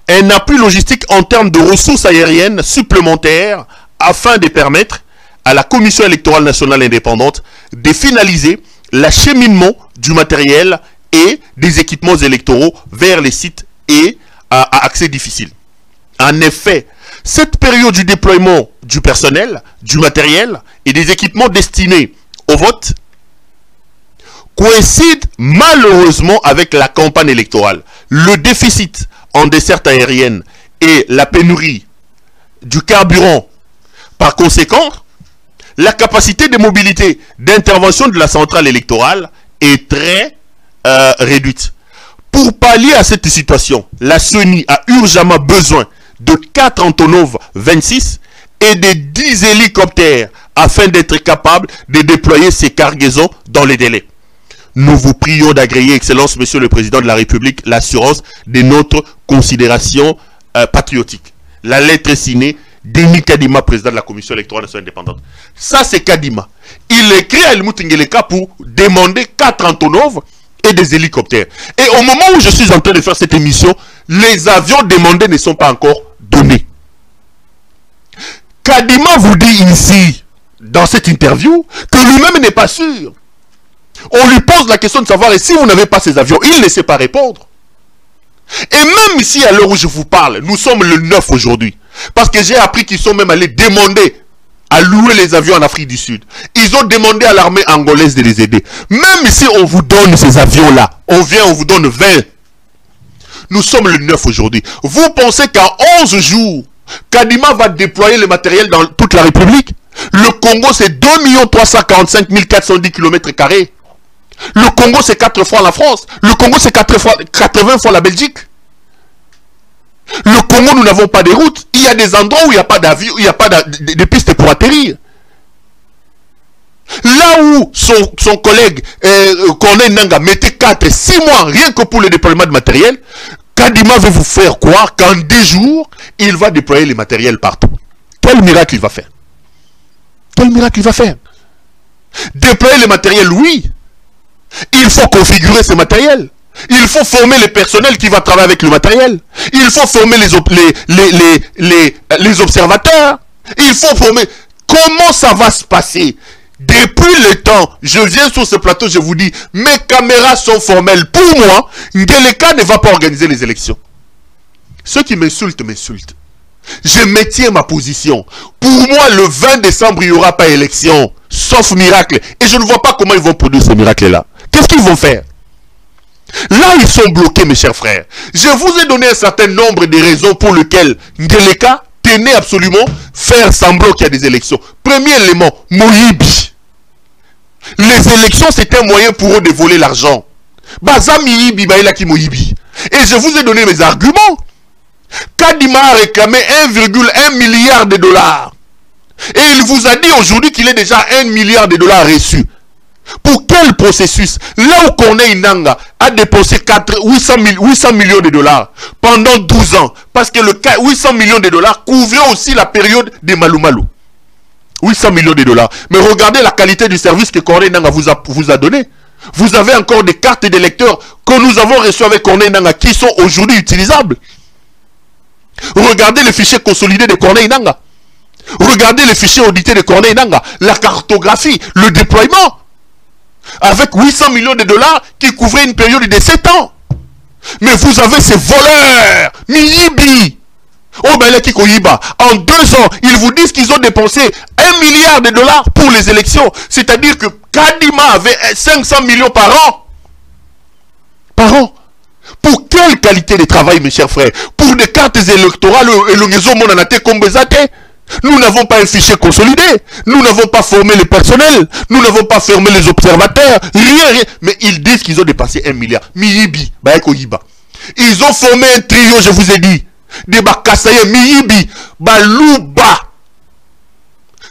un appui logistique en termes de ressources aériennes supplémentaires afin de permettre à la Commission électorale nationale indépendante de finaliser l'acheminement du matériel et des équipements électoraux vers les sites et à accès difficile. En effet, Cette période du déploiement du personnel, du matériel et des équipements destinés au vote coïncide malheureusement avec la campagne électorale. Le déficit en desserte aérienne et la pénurie du carburant. Par conséquent, la capacité de mobilité d'intervention de la centrale électorale est très réduite. Pour pallier à cette situation, la CENI a urgemment besoin de 4 Antonov 26 et de 10 hélicoptères afin d'être capable de déployer ces cargaisons dans les délais. Nous vous prions d'agréer, Excellence, Monsieur le Président de la République, l'assurance de notre considération patriotique. La lettre est signée Denis Kadima, président de la Commission électorale nationale indépendante. Ça, c'est Kadima. Il écrit à Helmut Ngeleka pour demander 4 Antonov et des hélicoptères. Et au moment où je suis en train de faire cette émission, les avions demandés ne sont pas encore donnés. Kadima vous dit ici, dans cette interview, que lui-même n'est pas sûr. On lui pose la question de savoir, et si vous n'avez pas ces avions, il ne sait pas répondre. Et même ici, à l'heure où je vous parle, nous sommes le 9 aujourd'hui. Parce que j'ai appris qu'ils sont même allés demander à louer les avions en Afrique du Sud. Ils ont demandé à l'armée angolaise de les aider. Même si on vous donne ces avions-là, on vous donne 20. Nous sommes le 9 aujourd'hui. Vous pensez qu'en 11 jours, Kadima va déployer le matériel dans toute la République? Le Congo, c'est 2 345 410 km². Le Congo, c'est 4 fois la France. Le Congo, c'est 80 fois la Belgique. Le Congo, nous n'avons pas de routes. Il y a des endroits où il n'y a pas d'avion, il n'y a pas de pistes pour atterrir. Là où son collègue Corneille Nangaa mettait 4-6 mois rien que pour le déploiement de matériel, Kadima veut vous faire croire qu'en 10 jours, il va déployer les matériels partout. Quel miracle il va faire? Quel miracle il va faire? Déployer les matériels, oui. Il faut configurer ce matériel. Il faut former le personnel qui va travailler avec le matériel. Il faut former les observateurs. Il faut former... Comment ça va se passer? Depuis le temps, je viens sur ce plateau, je vous dis, mes caméras sont formelles. Pour moi, Ngeleka ne va pas organiser les élections. Ceux qui m'insultent, m'insultent. Je maintiens ma position. Pour moi, le 20 décembre, il n'y aura pas élection. Sauf miracle. Et je ne vois pas comment ils vont produire ce miracle-là. Qu'est-ce qu'ils vont faire? Là, ils sont bloqués, mes chers frères. Je vous ai donné un certain nombre de raisons pour lesquelles Ngeleka tenait absolument faire semblant qu'il y a des élections. Premier élément, Moyibi. Les élections, c'est un moyen pour eux de voler l'argent. Baza Miyibi, Bailaki Moyibi. Et je vous ai donné mes arguments. Kadima a réclamé 1,1 milliard de dollars. Et il vous a dit aujourd'hui qu'il est déjà 1 milliard de dollars reçus. Pour quel processus? Là où Corneille Nangaa a dépensé 800 millions de dollars pendant 12 ans. Parce que le 800 millions de dollars couvrait aussi la période de Malou Malou. 800 millions de dollars. Mais regardez la qualité du service que Corneille Nangaa vous a donné. Vous avez encore des cartes d'électeurs que nous avons reçues avec Corneille Nangaa qui sont aujourd'hui utilisables. Regardez les fichiers consolidés de Corneille Nangaa. Regardez les fichiers audités de Corneille Nangaa. La cartographie, le déploiement. Avec 800 millions de dollars qui couvraient une période de 7 ans. Mais vous avez ces voleurs, Miyibi, Obalaki Koyiba. En 2 ans, ils vous disent qu'ils ont dépensé 1 milliard de dollars pour les élections. C'est-à-dire que Kadima avait 500 millions par an. Par an. Pour quelle qualité de travail, mes chers frères? Pour des cartes électorales et le maison monanate comme Bezate. Nous n'avons pas un fichier consolidé. Nous n'avons pas formé le personnel. Nous n'avons pas formé les observateurs. Rien. Mais ils disent qu'ils ont dépassé 1 milliard. Miyibi, Baeko Yiba. Ils ont formé un trio, je vous ai dit. Des Bakasaye, Miyibi, Balouba.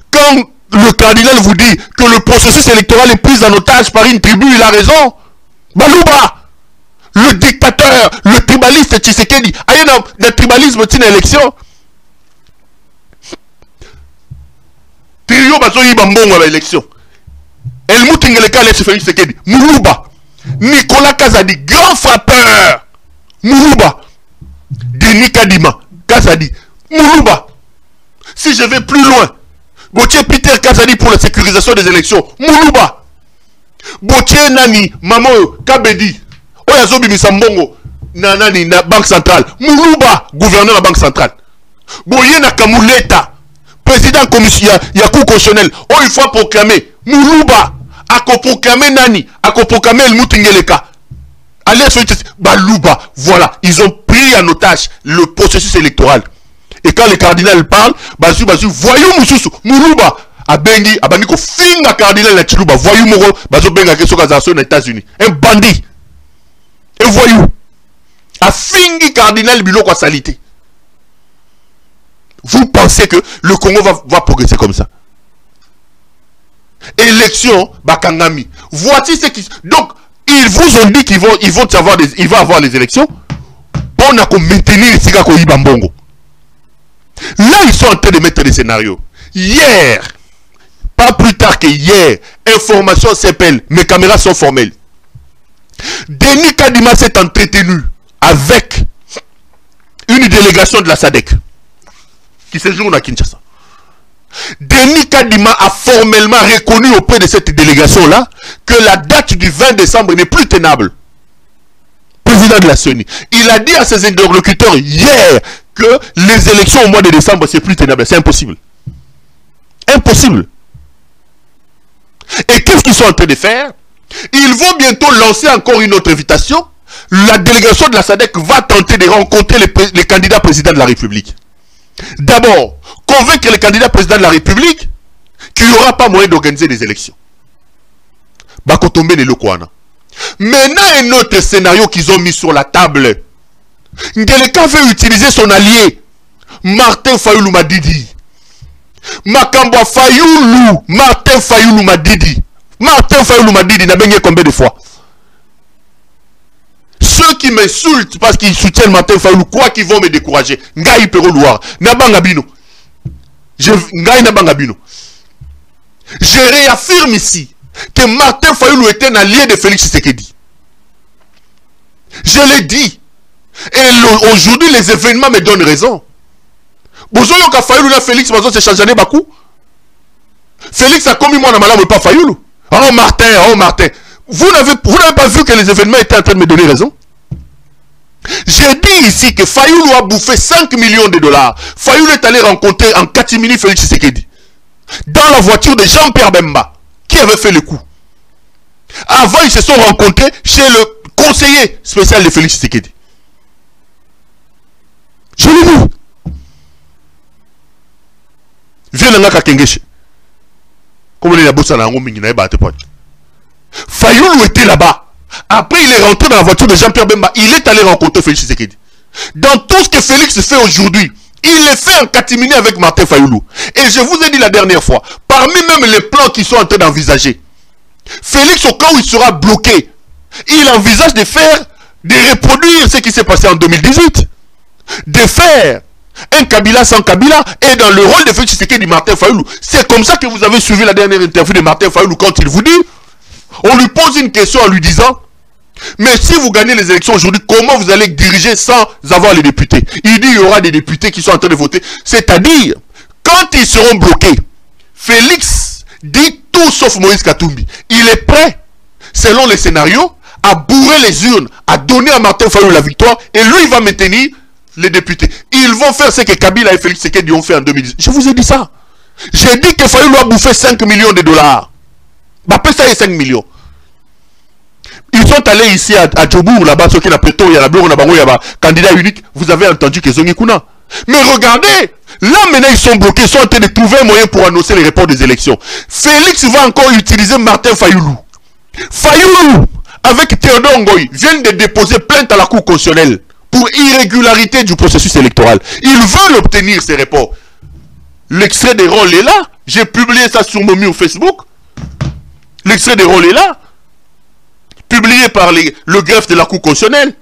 Quand le cardinal vous dit que le processus électoral est pris en otage par une tribu, il a raison. Balouba. Le dictateur, le tribaliste Tshisekedi. Aïe, le tribalisme, c'est une élection. Trio bazo yiba mbongo à l'élection. Helmut Ngeleka laisse Félix Tshisekedi. Moulouba. Nicolas Kazadi, grand frappeur. Moulouba. Denis Kadima. Kazadi. Moulouba. Si je vais plus loin. Botier Peter Kazadi pour la sécurisation des élections. Moulouba. Botier Nani. Maman Kabedi. Oyazobi Misambongo. Nanani na Banque Centrale. Moulouba. Gouverneur de la Banque Centrale. Boye na Kamuleta, président commission ya cour constitutionnelle, oh il faut proclamer Moulouba, ako proclamer Nani, ako proclamer El Moutingeleka. Allez Balouba, voilà, ils ont pris en otage le processus électoral. Et quand le cardinal parle, bazu, voyou Moussoussou, Moulouba, Abengi, Abaniko, finga cardinal na Chilouba, voyou Mouro, bazo benga keso kazation aux États-Unis. Un bandit. Un voyou. A fingi cardinal biloko salité. Vous pensez que le Congo va progresser comme ça? Élection, Bakangami. Voici ce qui... Donc, ils vous ont dit qu'ils vont avoir les élections. On a qu'à maintenir les Sigako Ibambongo. Là, ils sont en train de mettre des scénarios. Hier, pas plus tard que hier, information s'appelle, mes caméras sont formelles. Denis Kadima s'est entretenu avec une délégation de la SADC qui séjourne à Kinshasa. Denis Kadima a formellement reconnu auprès de cette délégation-là que la date du 20 décembre n'est plus tenable. Président de la CENI. Il a dit à ses interlocuteurs hier que les élections au mois de décembre, c'est plus tenable. C'est impossible. Impossible. Et qu'est-ce qu'ils sont en train de faire? Ils vont bientôt lancer encore une autre invitation. La délégation de la SADC va tenter de rencontrer les candidats présidents de la République. D'abord, convaincre les candidats présidents de la République qu'il n'y aura pas moyen d'organiser des élections. Bakotombe les Lokwana. Maintenant, un autre scénario qu'ils ont mis sur la table. Ngeleka veut utiliser son allié, Martin Fayoulou Madidi. Makamba Fayoulou, Martin Fayoulou Madidi. Martin Fayoulou Madidi n'a baigné combien de fois? Ceux qui m'insultent parce qu'ils soutiennent Martin Fayoulou, quoi qu'ils vont me décourager. Ngaï Peroloir, Nabangabino. Ngaï Nabangabino. Je réaffirme ici que Martin Fayoulou était un allié de Félix Tshisekedi. Je l'ai dit. Et aujourd'hui, les événements me donnent raison. Bozoyo ka Fayoulou na Félix, Bazo se changeait Bakou. Félix a commis moi na malade, pas Fayoulou. Oh Martin. Vous n'avez pas vu que les événements étaient en train de me donner raison? J'ai dit ici que Fayoulou a bouffé 5 millions de dollars. Fayoulou est allé rencontrer en catimini Félix Tshisekedi. Dans la voiture de Jean-Pierre Bemba, qui avait fait le coup. Avant, ils se sont rencontrés chez le conseiller spécial de Félix Tshisekedi. Je l'ai vu. Viens là, Kakengeche. Comme il y a bossé dans la Fayoulou était là-bas. Après, il est rentré dans la voiture de Jean-Pierre Bemba. Il est allé rencontrer Félix Tshisekedi. Dans tout ce que Félix fait aujourd'hui, il est fait en catimini avec Martin Fayoulou. Et je vous ai dit la dernière fois, parmi même les plans qu'ils sont en train d'envisager, Félix, au cas où il sera bloqué, il envisage de reproduire ce qui s'est passé en 2018. De faire un Kabila sans Kabila et dans le rôle de Félix Tshisekedi Martin Fayoulou. C'est comme ça que vous avez suivi la dernière interview de Martin Fayoulou quand il vous dit, on lui pose une question en lui disant, mais si vous gagnez les élections aujourd'hui, comment vous allez diriger sans avoir les députés? Il dit il y aura des députés qui sont en train de voter. C'est-à-dire, quand ils seront bloqués, Félix dit tout sauf Moïse Katumbi. Il est prêt, selon les scénarios, à bourrer les urnes, à donner à Martin Fayoulou la victoire, et lui, il va maintenir les députés. Ils vont faire ce que Kabila et Félix Tshisekedi ont fait en 2010. Je vous ai dit ça. J'ai dit que Fayoulou a bouffé 5 millions de dollars. Bah, ça y est 5 millions. Ils sont allés ici à Djobour, là-bas, ceux qui n'ont pas il y a la candidat unique. Vous avez entendu que Zongi Kuna. Mais regardez, là maintenant ils sont bloqués, ils sont en train de trouver un moyen pour annoncer les reports des élections. Félix va encore utiliser Martin Fayoulou. Fayoulou, avec Théodore Ngoï, viennent de déposer plainte à la Cour constitutionnelle pour irrégularité du processus électoral. Ils veulent obtenir ces reports. L'extrait des rôles est là. J'ai publié ça sur mon mur Facebook. L'extrait des rôles est là. Publié par le greffe de la Cour constitutionnelle.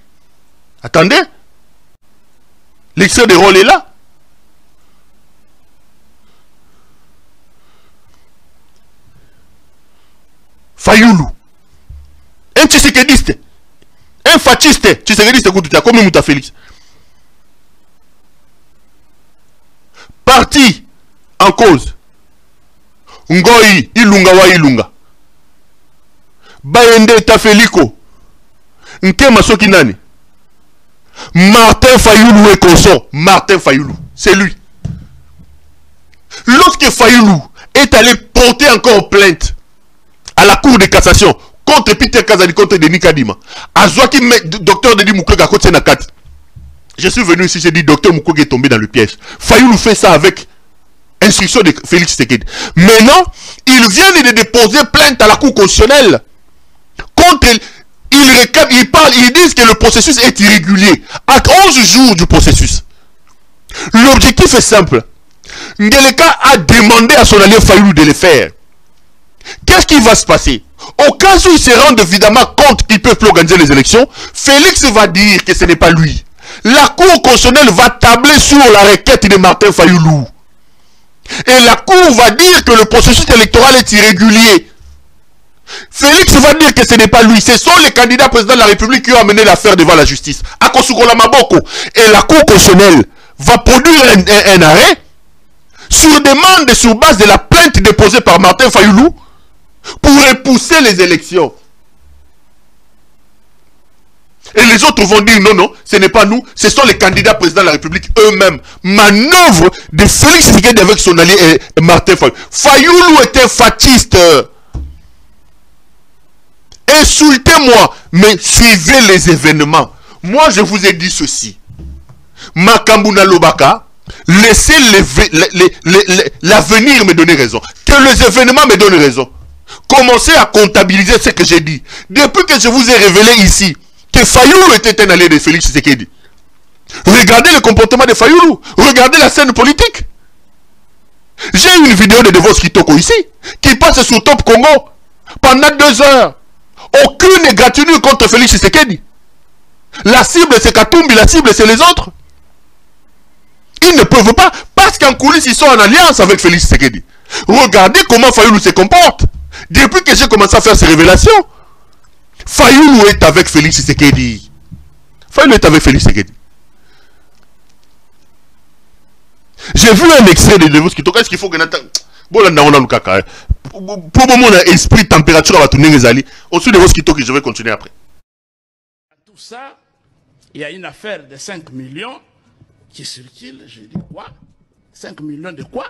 Attendez. L'extrait des rôles est là. Fayoulou. Un tshisekediste. Un fasciste. Tshisekediste, comme Mouta Félix. Parti en cause. Ngoï, Ilunga wa Ilunga. Bayende Tafeliko. Nkema Sokinani. Martin Fayoulou est consort. Martin Fayoulou. C'est lui. Lorsque Fayoulou est allé porter encore plainte à la Cour de cassation contre Peter Kazadi, contre Denis Kadima, à Zouaki, docteur Denis Mukwege à côté de Nakat, je suis venu ici, j'ai dit docteur Mukwege est tombé dans le piège. Fayoulou fait ça avec instruction de Félix Tshisekedi. Maintenant, ils viennent de déposer plainte à la Cour constitutionnelle contre. Ils parlent, ils disent que le processus est irrégulier. À 11 jours du processus. L'objectif est simple. Ngeleka a demandé à son allié Fayoulou de le faire. Qu'est-ce qui va se passer? Au cas où ils se rendent évidemment compte qu'ils peuvent plus organiser les élections, Félix va dire que ce n'est pas lui. La Cour constitutionnelle va tabler sur la requête de Martin Fayoulou. Et la Cour va dire que le processus électoral est irrégulier. Félix va dire que ce n'est pas lui. Ce sont les candidats présidents de la République qui ont amené l'affaire devant la justice. Akosukola Maboko. Et la Cour constitutionnelle va produire un arrêt sur demande et sur base de la plainte déposée par Martin Fayoulou pour repousser les élections. Et les autres vont dire non, non, ce n'est pas nous, ce sont les candidats présidents de la République eux-mêmes. Manœuvre de Félix Tshisekedi avec son allié Martin Fayoulou. Fayoulou était fasciste. Insultez-moi, mais suivez les événements. Moi, je vous ai dit ceci. Makambuna Lobaka, laissez l'avenir me donner raison. Que les événements me donnent raison. Commencez à comptabiliser ce que j'ai dit. Depuis que je vous ai révélé ici que Fayoulou était un allié de Félix Tshisekedi. Regardez le comportement de Fayoulou. Regardez la scène politique. J'ai une vidéo de Devos Kitoko ici, qui passe sur Top Congo pendant 2 heures. Aucune égratignure contre Félix Tshisekedi. La cible c'est Katumbi, la cible c'est les autres. Ils ne peuvent pas, parce qu'en coulisses ils sont en alliance avec Félix Tshisekedi. Regardez comment Fayoulou se comporte. Depuis que j'ai commencé à faire ces révélations, Fayoulou est avec Félix Tshisekedi. Fayoulou est avec Félix Tshisekedi. J'ai vu un extrait de Devos Kitoko. Est-ce qu'il faut que pour mon esprit, température à la tournée des alliés, au-dessus de vos Kitoko, je vais continuer après. Tout ça, il y a une affaire de 5 millions qui circule. Je dis quoi? 5 millions de quoi?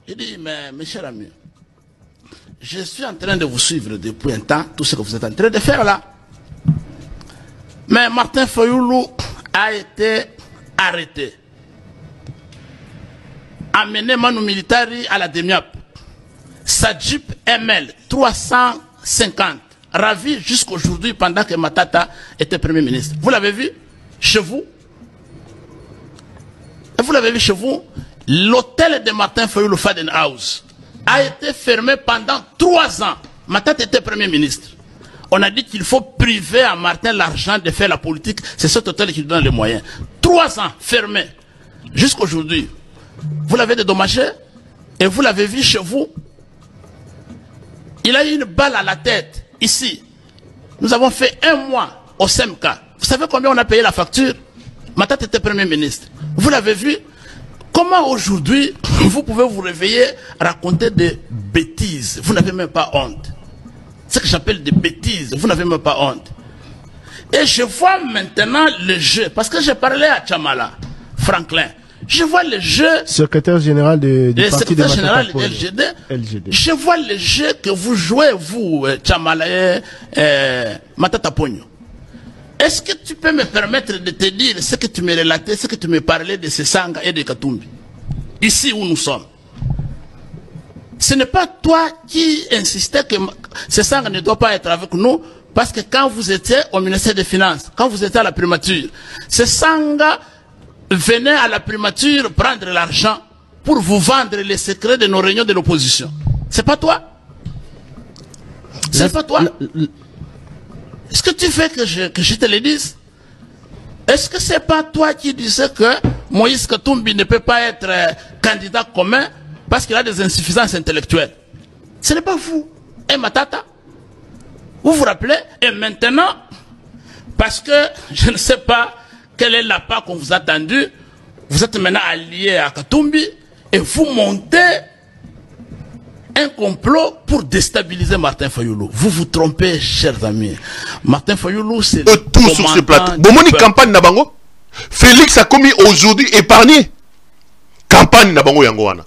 Je dis, mais mes chers amis, je suis en train de vous suivre depuis un temps, tout ce que vous êtes en train de faire là. Mais Martin Fayoulou a été arrêté. Amené Manu Militari à la Demiap. Sa Jeep ML 350, ravi jusqu'aujourd'hui pendant que Matata était Premier ministre. Vous l'avez vu chez vous? Et vous l'avez vu chez vous? L'hôtel de Martin Fayoulou Faden House a été fermé pendant 3 ans. Matata était Premier ministre. On a dit qu'il faut priver à Martin l'argent de faire la politique. C'est cet hôtel qui lui donne les moyens. 3 ans fermé jusqu'aujourd'hui. Vous l'avez dédommagé et vous l'avez vu chez vous. Il a eu une balle à la tête ici. Nous avons fait 1 mois au SEMK. Vous savez combien on a payé la facture? Matata était Premier ministre. Vous l'avez vu? Comment aujourd'hui vous pouvez vous réveiller, raconter des bêtises? Vous n'avez même pas honte. C'est ce que j'appelle des bêtises. Vous n'avez même pas honte. Et je vois maintenant le jeu. Parce que j'ai parlé à Chamala, Franklin. Je vois le jeu. Secrétaire général du parti de général LGD. Je vois le jeu que vous jouez, vous, Chamala Matata Pogno. Est-ce que tu peux me permettre de te dire ce que tu me relatais, ce que tu me parlais de Sesanga et de Katumbi, ici où nous sommes? Ce n'est pas toi qui insistais que Sesanga ne doit pas être avec nous, parce que quand vous étiez au ministère des Finances, quand vous étiez à la primature, Sesanga venait à la primature prendre l'argent pour vous vendre les secrets de nos réunions de l'opposition. C'est pas toi? C'est pas toi? Est-ce que tu fais que je te le dise? Est-ce que c'est pas toi qui disais que Moïse Katumbi ne peut pas être candidat commun parce qu'il a des insuffisances intellectuelles? Ce n'est pas vous. Et Matata? Vous vous rappelez? Et maintenant, parce que je ne sais pas quel est l'appât qu'on vous a tendu, vous êtes maintenant allié à Katumbi et vous montez un complot pour déstabiliser Martin Fayoulou. Vous vous trompez, chers amis. Martin Fayoulou, c'est tout sur ce plateau. Bomoni campagne Nabango. Félix a commis aujourd'hui épargné. Campagne Nabango Yangoana.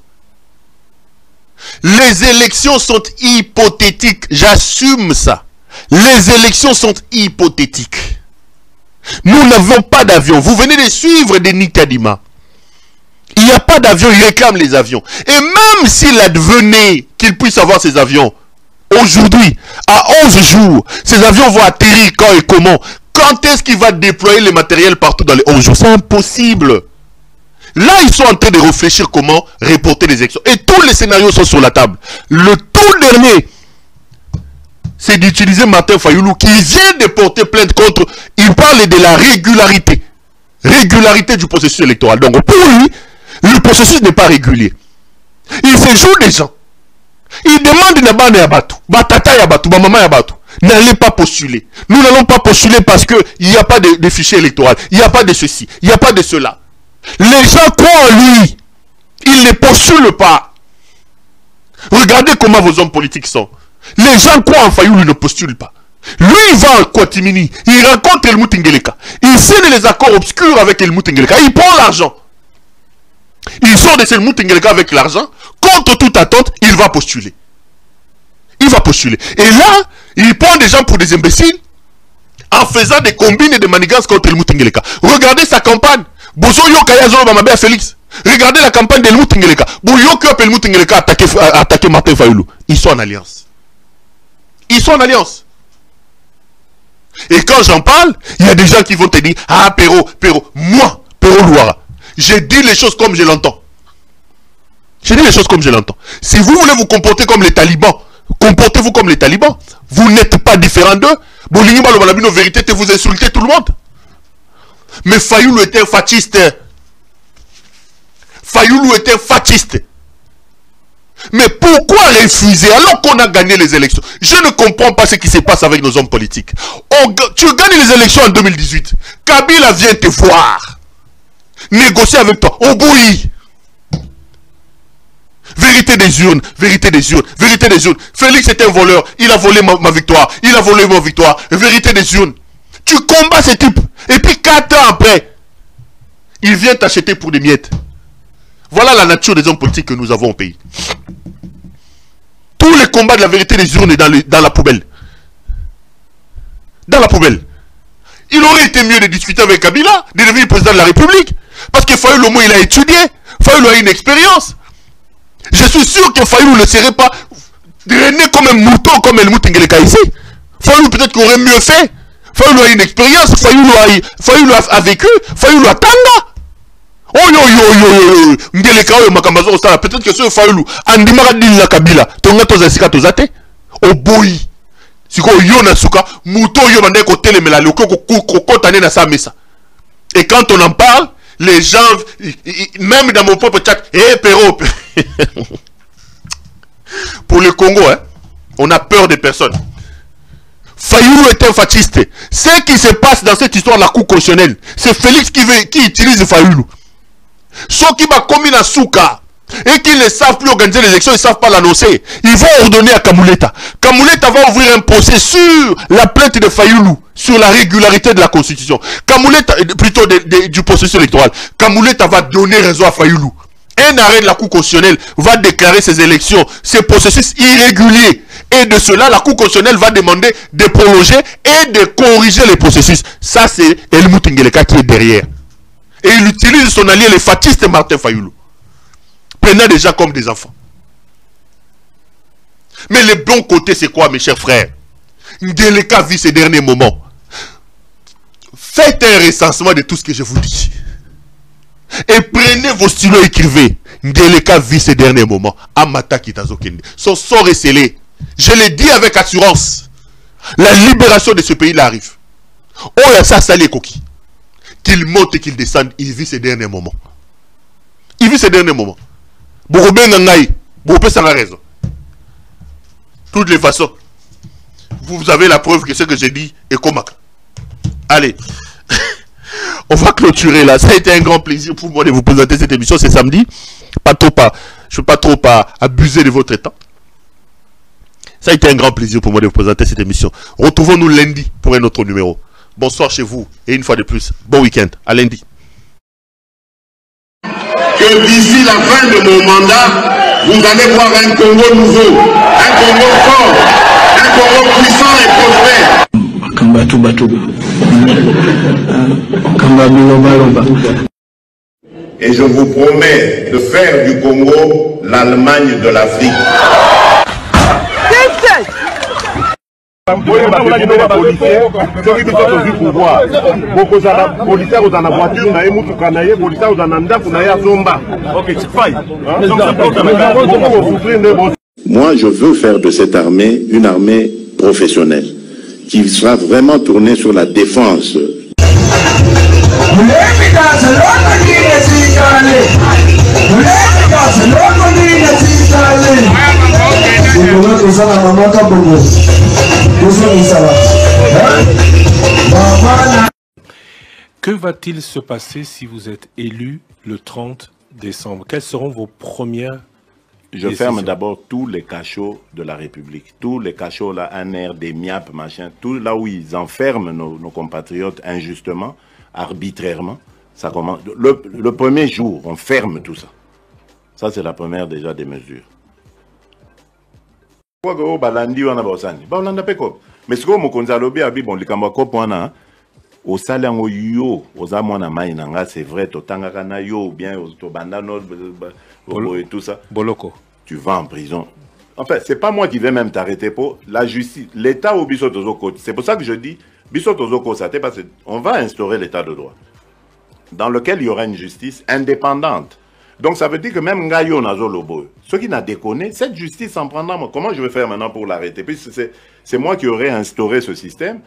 Les élections sont hypothétiques. J'assume ça. Les élections sont hypothétiques. Nous n'avons pas d'avion. Vous venez de suivre Denis Kadima. Il n'y a pas d'avion, il réclame les avions. Et même s'il advenait qu'il puisse avoir ces avions, aujourd'hui, à 11 jours, ces avions vont atterrir quand et comment? Quand est-ce qu'il va déployer les matériels partout dans les 11 jours? C'est impossible. Là, ils sont en train de réfléchir comment reporter les élections. Et tous les scénarios sont sur la table. Le tout dernier, c'est d'utiliser Martin Fayoulou qui vient de porter plainte contre... Il parle de la régularité. Régularité du processus électoral. Donc pour lui, le processus n'est pas régulier. Il fait jour des gens. Il demande Nabane Yabatou, Batata Yabatou, Maman Yabatou. N'allez pas postuler. Nous n'allons pas postuler parce qu'il n'y a pas de fichier électoral. Il n'y a pas de ceci. Il n'y a pas de cela. Les gens croient en lui. Ils ne postulent pas. Regardez comment vos hommes politiques sont. Les gens croient en Fayoulou, ils ne postulent pas. Lui, il va en Kouatimini. Il rencontre Helmut Ngeleka. Il signe les accords obscurs avec Helmut Ngeleka. Il prend l'argent. Il sort de Helmut Ngeleka avec l'argent. Contre toute attente, il va postuler. Il va postuler. Et là, il prend des gens pour des imbéciles en faisant des combines et des manigances contre Helmut Ngeleka. Regardez sa campagne. Bozo Yoka Yazoro Bamabé Félix. Regardez la campagne d'Helmut Ngeleka. Bouyoko Helmut Ngeleka attaquer Martin Fayoulou. Ils sont en alliance. Ils sont en alliance. Et quand j'en parle, il y a des gens qui vont te dire, ah Péro, moi, Péro Louara, j'ai dit les choses comme je l'entends. J'ai dit les choses comme je l'entends. Si vous voulez vous comporter comme les talibans, comportez-vous comme les talibans. Vous n'êtes pas différent d'eux. Bolingi Balobalabino vérité, vous insultez tout le monde. Mais Fayoulou était un fasciste. Fayoulou était un fasciste. Mais pourquoi refuser alors qu'on a gagné les élections? Je ne comprends pas ce qui se passe avec nos hommes politiques. Tu gagnes les élections en 2018. Kabila vient te voir. Négocier avec toi. Au bouilli. Vérité des urnes, vérité des urnes, vérité des urnes. Félix est un voleur. Il a volé ma victoire. Il a volé ma victoire. Vérité des urnes. Tu combats ce type. Et puis 4 ans après, il vient t'acheter pour des miettes. Voilà la nature des hommes politiques que nous avons au pays. Tous les combats de la vérité des urnes est dans la poubelle. Dans la poubelle. Il aurait été mieux de discuter avec Kabila, de devenir président de la République. Parce que Fayoulou, il a étudié. Fayoulou a une expérience. Je suis sûr que Fayoulou ne serait pas drainé comme un mouton comme Helmut Ngeleka ici. Fayoulou peut-être qu'il aurait mieux fait. Fayoulou a une expérience. Fayoulou a vécu. Fayoulou a tanga. Oh yo Ngeleka oyo makambazo osala peut-être que ce Fayoulou andimaka dili la Kabila tonga tozasika tozate oboyi siko yo na suka muto yo bande ko telemela le ko tane na sa mesa. Et quand on en parle, les gens même dans mon propre chat, Péro. Pour le Congo, hein, on a peur des personnes. Fayoulou est un fasciste. Ce qui se passe dans cette histoire de la Cour constitutionnelle, c'est Félix qui utilise Fayoulou. Ceux qui va commis à Souka et qui ne savent plus organiser les élections, ils ne savent pas l'annoncer. Ils vont ordonner à Kamouleta. Kamouleta va ouvrir un procès sur la plainte de Fayoulou, sur la régularité de la Constitution. Kamouleta, plutôt du processus électoral. Kamouleta va donner raison à Fayoulou. Un arrêt de la Cour constitutionnelle va déclarer ces élections, ces processus irréguliers. Et de cela, la Cour constitutionnelle va demander de prolonger et de corriger les processus. Ça, c'est Helmut Ngeleka qui est derrière. Et il utilise son allié, le fasciste Martin Fayoulou. Prenant des gens comme des enfants. Mais le bon côté, c'est quoi, mes chers frères? Ngeleka vit ces derniers moments. Faites un recensement de tout ce que je vous dis. Et prenez vos stylos, écrivez. Ngeleka vit ces derniers moments. Amata Kitazokende. Son sort est scellé. Je le dis avec assurance. La libération de ce pays-là arrive. Oh, il y a ça, ça les coquilles. Qu'il monte et qu'il descende, il vit ces derniers moments. Il vit ces derniers moments. Bourgoubé Nangaï, Bourgoubé ça a raison. Toutes les façons, vous avez la preuve que ce que j'ai dit est comme. Allez, on va clôturer là. Ça a été un grand plaisir pour moi de vous présenter cette émission. C'est samedi. Je ne veux pas trop abuser de votre temps. Ça a été un grand plaisir pour moi de vous présenter cette émission. Retrouvons-nous lundi pour un autre numéro. Bonsoir chez vous et une fois de plus, bon week-end. À lundi. Que d'ici la fin de mon mandat, vous allez voir un Congo nouveau, un Congo fort, un Congo puissant et prospère. Et je vous promets de faire du Congo l'Allemagne de l'Afrique. Moi, je veux faire de cette armée une armée professionnelle qui sera vraiment tournée sur la défense. Que va-t-il se passer si vous êtes élu le 30 décembre? Quelles seront vos premières Je ferme d'abord tous les cachots de la République. Tous les cachots là, ANR, des MIAP, machin, tout là où ils enferment nos compatriotes injustement, arbitrairement. Ça commence. Le premier jour, on ferme tout ça. Ça, c'est la première déjà des mesures. Mais ce que je c'est vrai, tout ça. Boloko. Tu vas en prison. En fait, c'est pas moi qui vais même t'arrêter pour la justice. L'État au Bissot-Ozoko. C'est pour ça que je dis, Bissot-Ozoko, on va instaurer l'État de droit, dans lequel il y aura une justice indépendante. Donc ça veut dire que même Ngayo Nazolobo, ceux qui n'a déconné, cette justice en prendra. Comment je vais faire maintenant pour l'arrêter? Puisque c'est moi qui aurais instauré ce système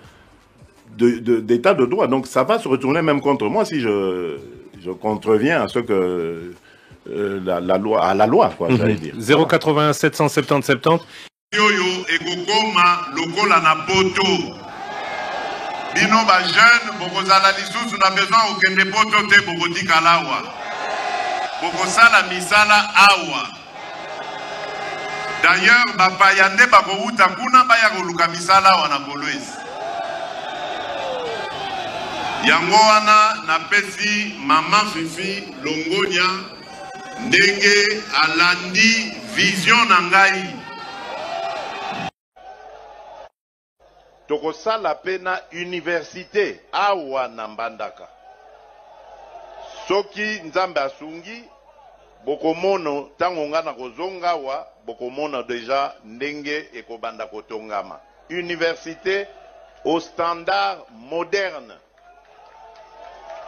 d'état de droit. Donc ça va se retourner même contre moi si je contreviens à ce que à la loi, quoi, j'allais dire. 081 770 70. Yoyo ekokoma lokola na poto. Bino ba jeune bokozala lisusu na besoin okende poto te bokotikalawa. Bokosala misala awa. D'ailleurs bapayande bakouta kuna baya koluka misala awa na kolwezi. Yango wana na pesi mama Fifi Longonia ndenge alandi vision na ngai. Tokosala pena université awa na Mbandaka. Soki nzambe asungi bokomono tango nga na kozonga wa bokomono deja ndenge ekobanda kotongama. Université au standard moderne.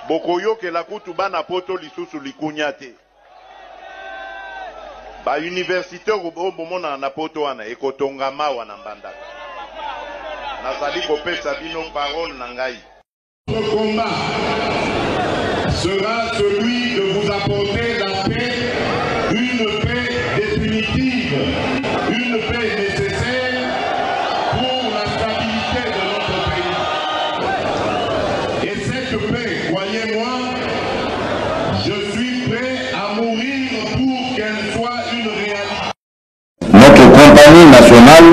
Bokoyoke la kutu bana poto lisusu likunyate. Ba université obomona na poto wana ekotongama wana Mbandaka. Nazali kopesa bino parole na ngai. Notre combat sera celui de vous apporter la paix, une paix définitive, une paix nécessaire pour la stabilité de notre pays. Et cette paix, croyez-moi, je suis prêt à mourir pour qu'elle soit une réalité. Notre compagnie nationale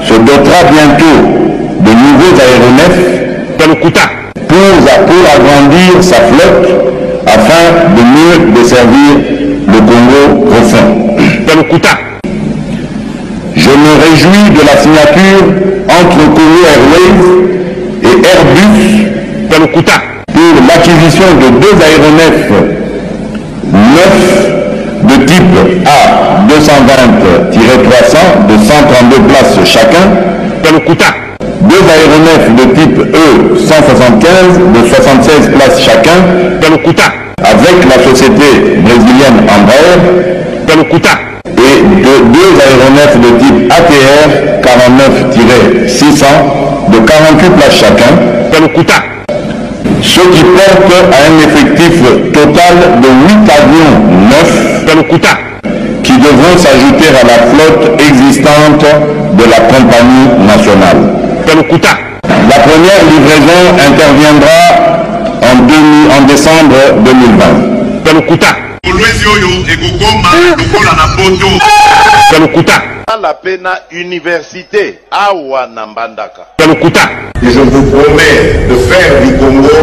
se dotera bientôt de nouveaux aéronefs pour agrandir sa flotte afin de mieux desservir le Congo profond. Je me réjouis de la signature entre Congo Airways et Airbus pour l'acquisition de 2 aéronefs neufs de type A220-300 de 132 places chacun. 2 aéronefs de type E175 de 76 places chacun, avec la société brésilienne Embraer, et 2 aéronefs de type ATR 49-600 de 48 places chacun, ce qui porte à un effectif total de 8 avions neufs qui devront s'ajouter à la flotte existante de la compagnie nationale. La première livraison interviendra en décembre 2020. La pena université awa na Mbandaka. Et je vous promets de faire du Congo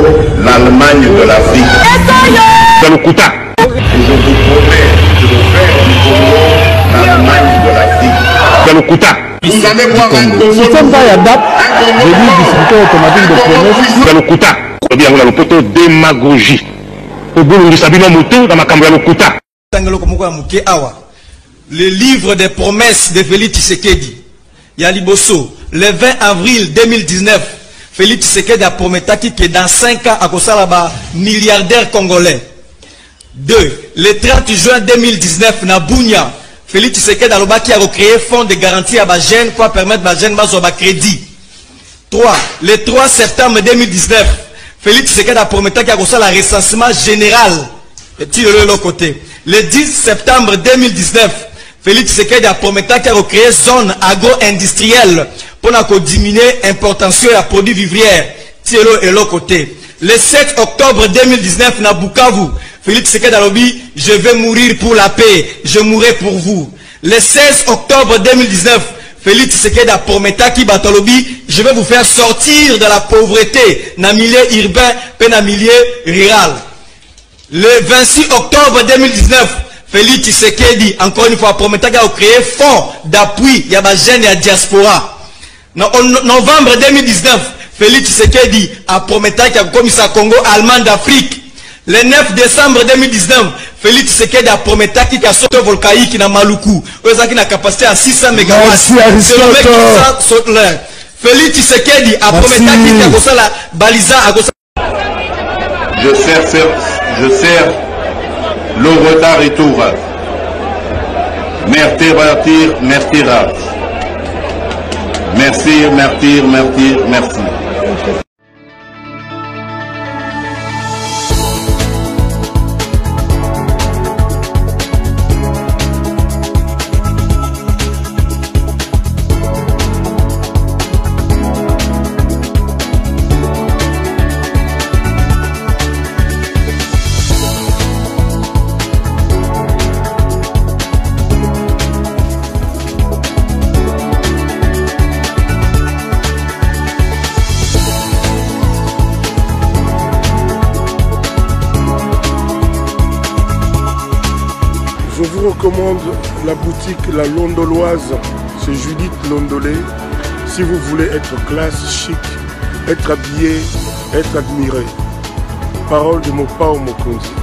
l'Allemagne de l'Afrique. Et je vous promets de faire du Congo Vous allez voir un Congo. Système ça y a date. J'ai dit distributeur automatique de promesses. Lokuta. Bien la lopoto démagogie. Le livre des promesses de Félix Tshisekedi. Yaliboso, le 20 avril 2019, Félix Tshisekedi a promis que dans 5 ans, à Kosalaba, milliardaire congolais. 2. Le 30 juin 2019, na Bunia, Félix Tshisekedi a recréé fonds de garantie à Bajen pour permettre à Bajen de crédit. 3. Le 3 septembre 2019, Félix Tshisekedi a promis qu'il y a un recensement général. De l'autre côté. Le 10 septembre 2019, Félix Tshisekedi a promis qu'il y a recréé zone agro-industrielle pour diminuer l'importation des produits vivriers. De l'autre côté. Le 7 octobre 2019, na Bukavu, Félix Tshisekedi a dit, je vais mourir pour la paix, je mourrai pour vous. Le 16 octobre 2019, Félix Tshisekedi a promis qui Batalobi, je vais vous faire sortir de la pauvreté dans le milieu urbain et dans le milieu rural. Le 26 octobre 2019, Félix Tshisekedi, encore une fois, a promis qu'il a créé fonds d'appui, il y a des jeunes et la diaspora. En novembre 2019, Félix Tshisekedi a promis qu'il a commis ça Congo allemand d'Afrique. Le 9 décembre 2019, Félix Tshisekedi a promis qu'il y a sauté volcaïque dans Maluku. Il a une capacité à 600 MW. C'est le mec qui saute l'air. Félix Tshisekedi a promis qu'il y a la balisa à Je sers le retard et tout. Merci, merci. Je vous recommande la boutique La Londoloise, c'est Judith Londolé. Si vous voulez être classe, chic, être habillé, être admiré. Parole de Mopao Mokonzi.